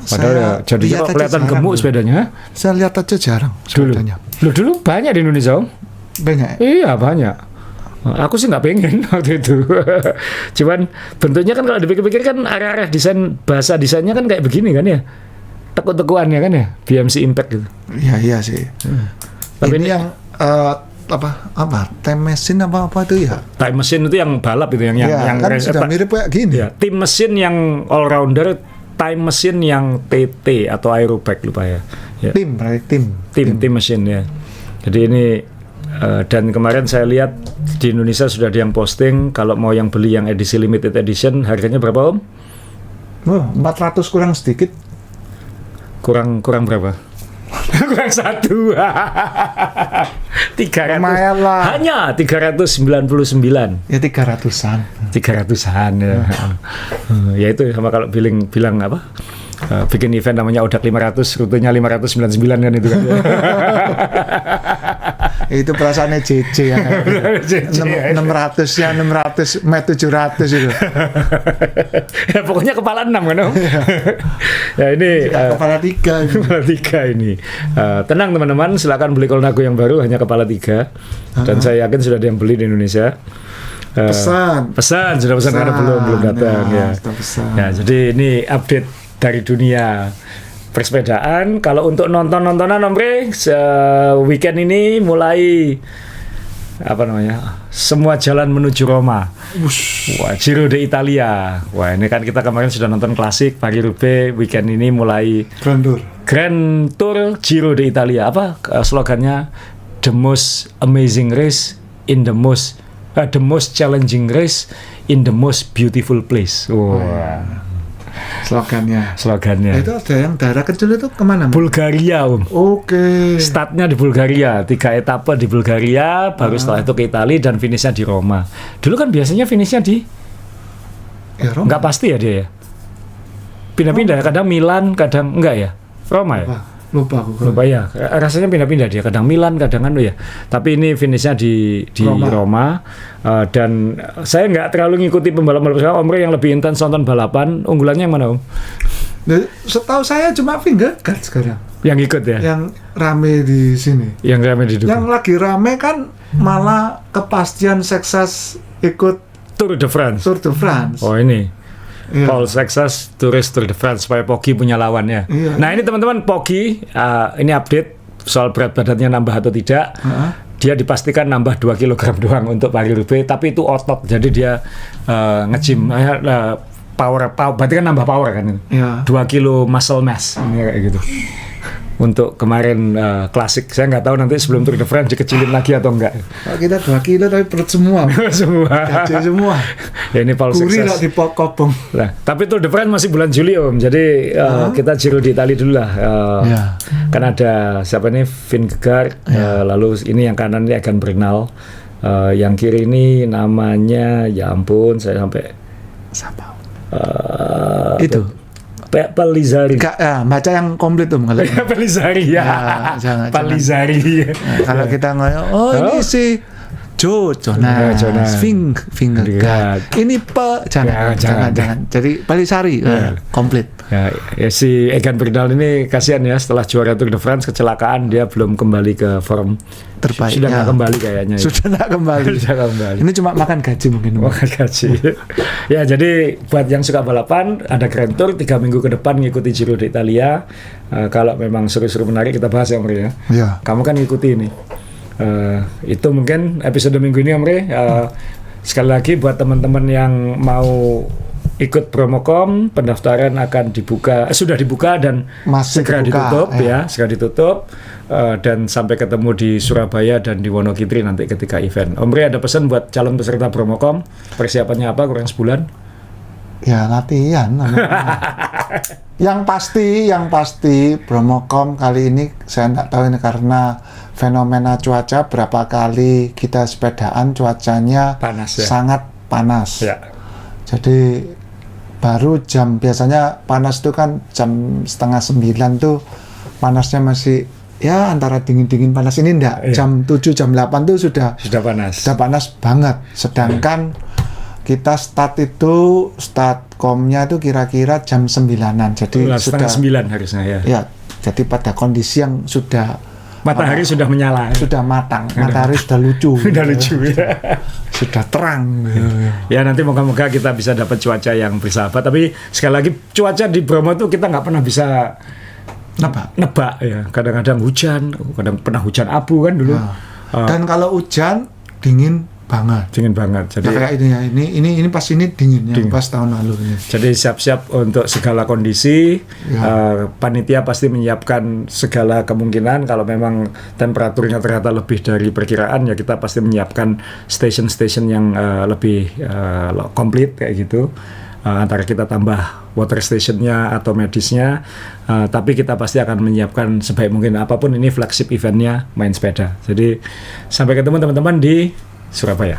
Padahal ya, jadi kelihatan gemuk sepedanya. Saya lihat aja jarang sepedanya. Dulu banyak di Indonesia, Om. Banyak? Iya, banyak. Aku sih nggak pengen waktu itu. Cuman bentuknya kan kalau dipikir-pikir kan arah-arah desain, bahasa desainnya kan kayak begini kan ya. Tekuk-tekuannya kan ya, BMC Impact gitu. Iya sih. Tapi ini yang time machine apa itu ya? Time machine itu yang balap itu yang kan sudah mirip kayak gini. Ya, time machine yang all rounder, time machine yang TT atau aerobike lupa ya. Tim machine ya. Jadi ini dan kemarin saya lihat di Indonesia sudah ada yang posting kalau mau yang beli yang edisi limited edition harganya berapa, Om? 400 kurang sedikit. Kurang berapa? Kurang 1. 300. Lumayan lah. Hanya 399. Ya 300-an. 300-an ya. Ya itu sama kalau bilang apa? Bikin event namanya Odak 500, rutenya 599 kan itu kan. Itu perasaannya JJ ya. 600-nya 600 met 700 itu. Ya, pokoknya kepala 6 kan, Om. Ya ini kepala 3. Kepala 3 ini. Tenang teman-teman, silakan beli Colnago yang baru hanya kepala 3. Dan saya yakin sudah ada yang beli di Indonesia. Sudah pesan karena belum datang ya. Ya, jadi ini update dari dunia persepedaan. Kalau untuk nontonan Omre, weekend ini mulai semua jalan menuju Roma. Wah, Giro d'Italia. Wah, ini kan kita kemarin sudah nonton klasik Paris-Roubaix. Weekend ini mulai Grand Tour Giro d'Italia. Apa slogannya? The most amazing race in the most challenging race in the most beautiful place. Wah. Slogannya. Itu ada yang daerah kecil itu kemana? Bulgaria, Om. Oke. Startnya di Bulgaria, 3 etape di Bulgaria, baru setelah itu ke Italia dan finishnya di Roma. Dulu kan biasanya finishnya di Roma. Nggak pasti ya dia ya. Pindah-pindah, kadang Milan, kadang enggak ya. Roma ya. Lupa ya. Rasanya pindah-pindah dia, kadang Milan, kadang ya. Tapi ini finishnya di Roma. Dan saya nggak terlalu ngikuti pembalap sekarang. Omre yang lebih intens nonton balapan, unggulannya yang mana, Om? Setahu saya cuma Vingegaard sekarang. Yang ikut ya? Yang rame di sini. Yang rame di dukung. Yang lagi rame kan malah kepastian sukses ikut Tour de France. Oh ini. Yeah. Paul Sexas turis Tour de France supaya Poggi punya lawan ya. Yeah. Nah ini teman-teman Poggi ini update soal berat badannya nambah atau tidak. Dia dipastikan nambah 2 kg doang untuk Paris-Roubaix, tapi itu otot. Jadi dia nge-gym power, berarti kan nambah power kan. Yeah. 2 kilo muscle mass ini kayak gitu. Untuk kemarin klasik, saya nggak tahu nanti sebelum Tour de France dikecilin lagi atau enggak. Kita 2 kilo tapi perut semua. Kacil semua. Ya ini Paul Gurih lah di kopong. Nah, tapi Tour de France masih bulan Juli, Om. Jadi kita Giro d'Italia dulu lah. Kan ada siapa nih? Vingegaard. Lalu ini yang kanan ini Egan Bernal. Yang kiri ini namanya, ya ampun, saya sampai siapa? Itu. Palizari. Baca yang komplit tuh kalau. Palizari ya. Palizari. Kalau kita ngomong, ini si Jonas, Vingegaard. Ini jangan. Jadi Palizari komplit. Ya si Egan Bernal ini kasihan ya, setelah juara Tour de France kecelakaan dia belum kembali ke form terbaik. Sudah nggak kembali kayaknya. Sudah nggak kembali. Ini cuma makan gaji mungkin. Makan gaji. Ya jadi buat yang suka balapan ada Grand Tour 3 minggu ke depan ngikuti Giro d'Italia. Kalau memang seru-seru menarik kita bahas ya, Omre ya. Ya. Kamu kan ngikuti ini. Itu mungkin episode minggu ini, Omre. Sekali lagi buat teman-teman yang mau ikut Promocom, pendaftaran akan dibuka, sudah dibuka dan masih segera dibuka, ditutup ya, segera ditutup dan sampai ketemu di Surabaya dan di Wonogiri nanti ketika event. Om Ri ada pesan buat calon peserta Promocom, persiapannya apa kurang sebulan? Ya latihan. yang pasti Promocom kali ini saya nggak tahu ini karena fenomena cuaca, berapa kali kita sepedaan cuacanya panas, ya? Sangat panas. Ya. Jadi baru biasanya panas itu kan jam 8:30 tuh panasnya masih ya antara dingin panas, ini enggak. Ya. Jam 7 jam 8 tuh sudah panas. Sudah panas banget. Sedangkan kita start komnya itu kira-kira jam 9-an. Jadi sudah 9 harusnya ya. Ya, jadi pada kondisi yang sudah matahari sudah menyala. Sudah matang. Matahari sudah lucu. Sudah lucu ya. Sudah terang. Ya nanti moga-moga kita bisa dapat cuaca yang bersahabat. Tapi sekali lagi cuaca di Bromo tuh kita nggak pernah bisa nebak ya. Kadang-kadang hujan, kadang pernah hujan abu kan dulu. Dan kalau hujan dingin banget. Jadi nah, kayak ini pas ini dingin. Pas tahun lalu ini. Jadi siap-siap untuk segala kondisi. Panitia pasti menyiapkan segala kemungkinan. Kalau memang temperaturnya ternyata lebih dari perkiraan, ya kita pasti menyiapkan station yang lebih komplit kayak gitu. Antara kita tambah water stationnya atau medisnya, tapi kita pasti akan menyiapkan sebaik mungkin. Apapun ini flagship eventnya main sepeda. Jadi sampai ketemu teman-teman di Surabaya.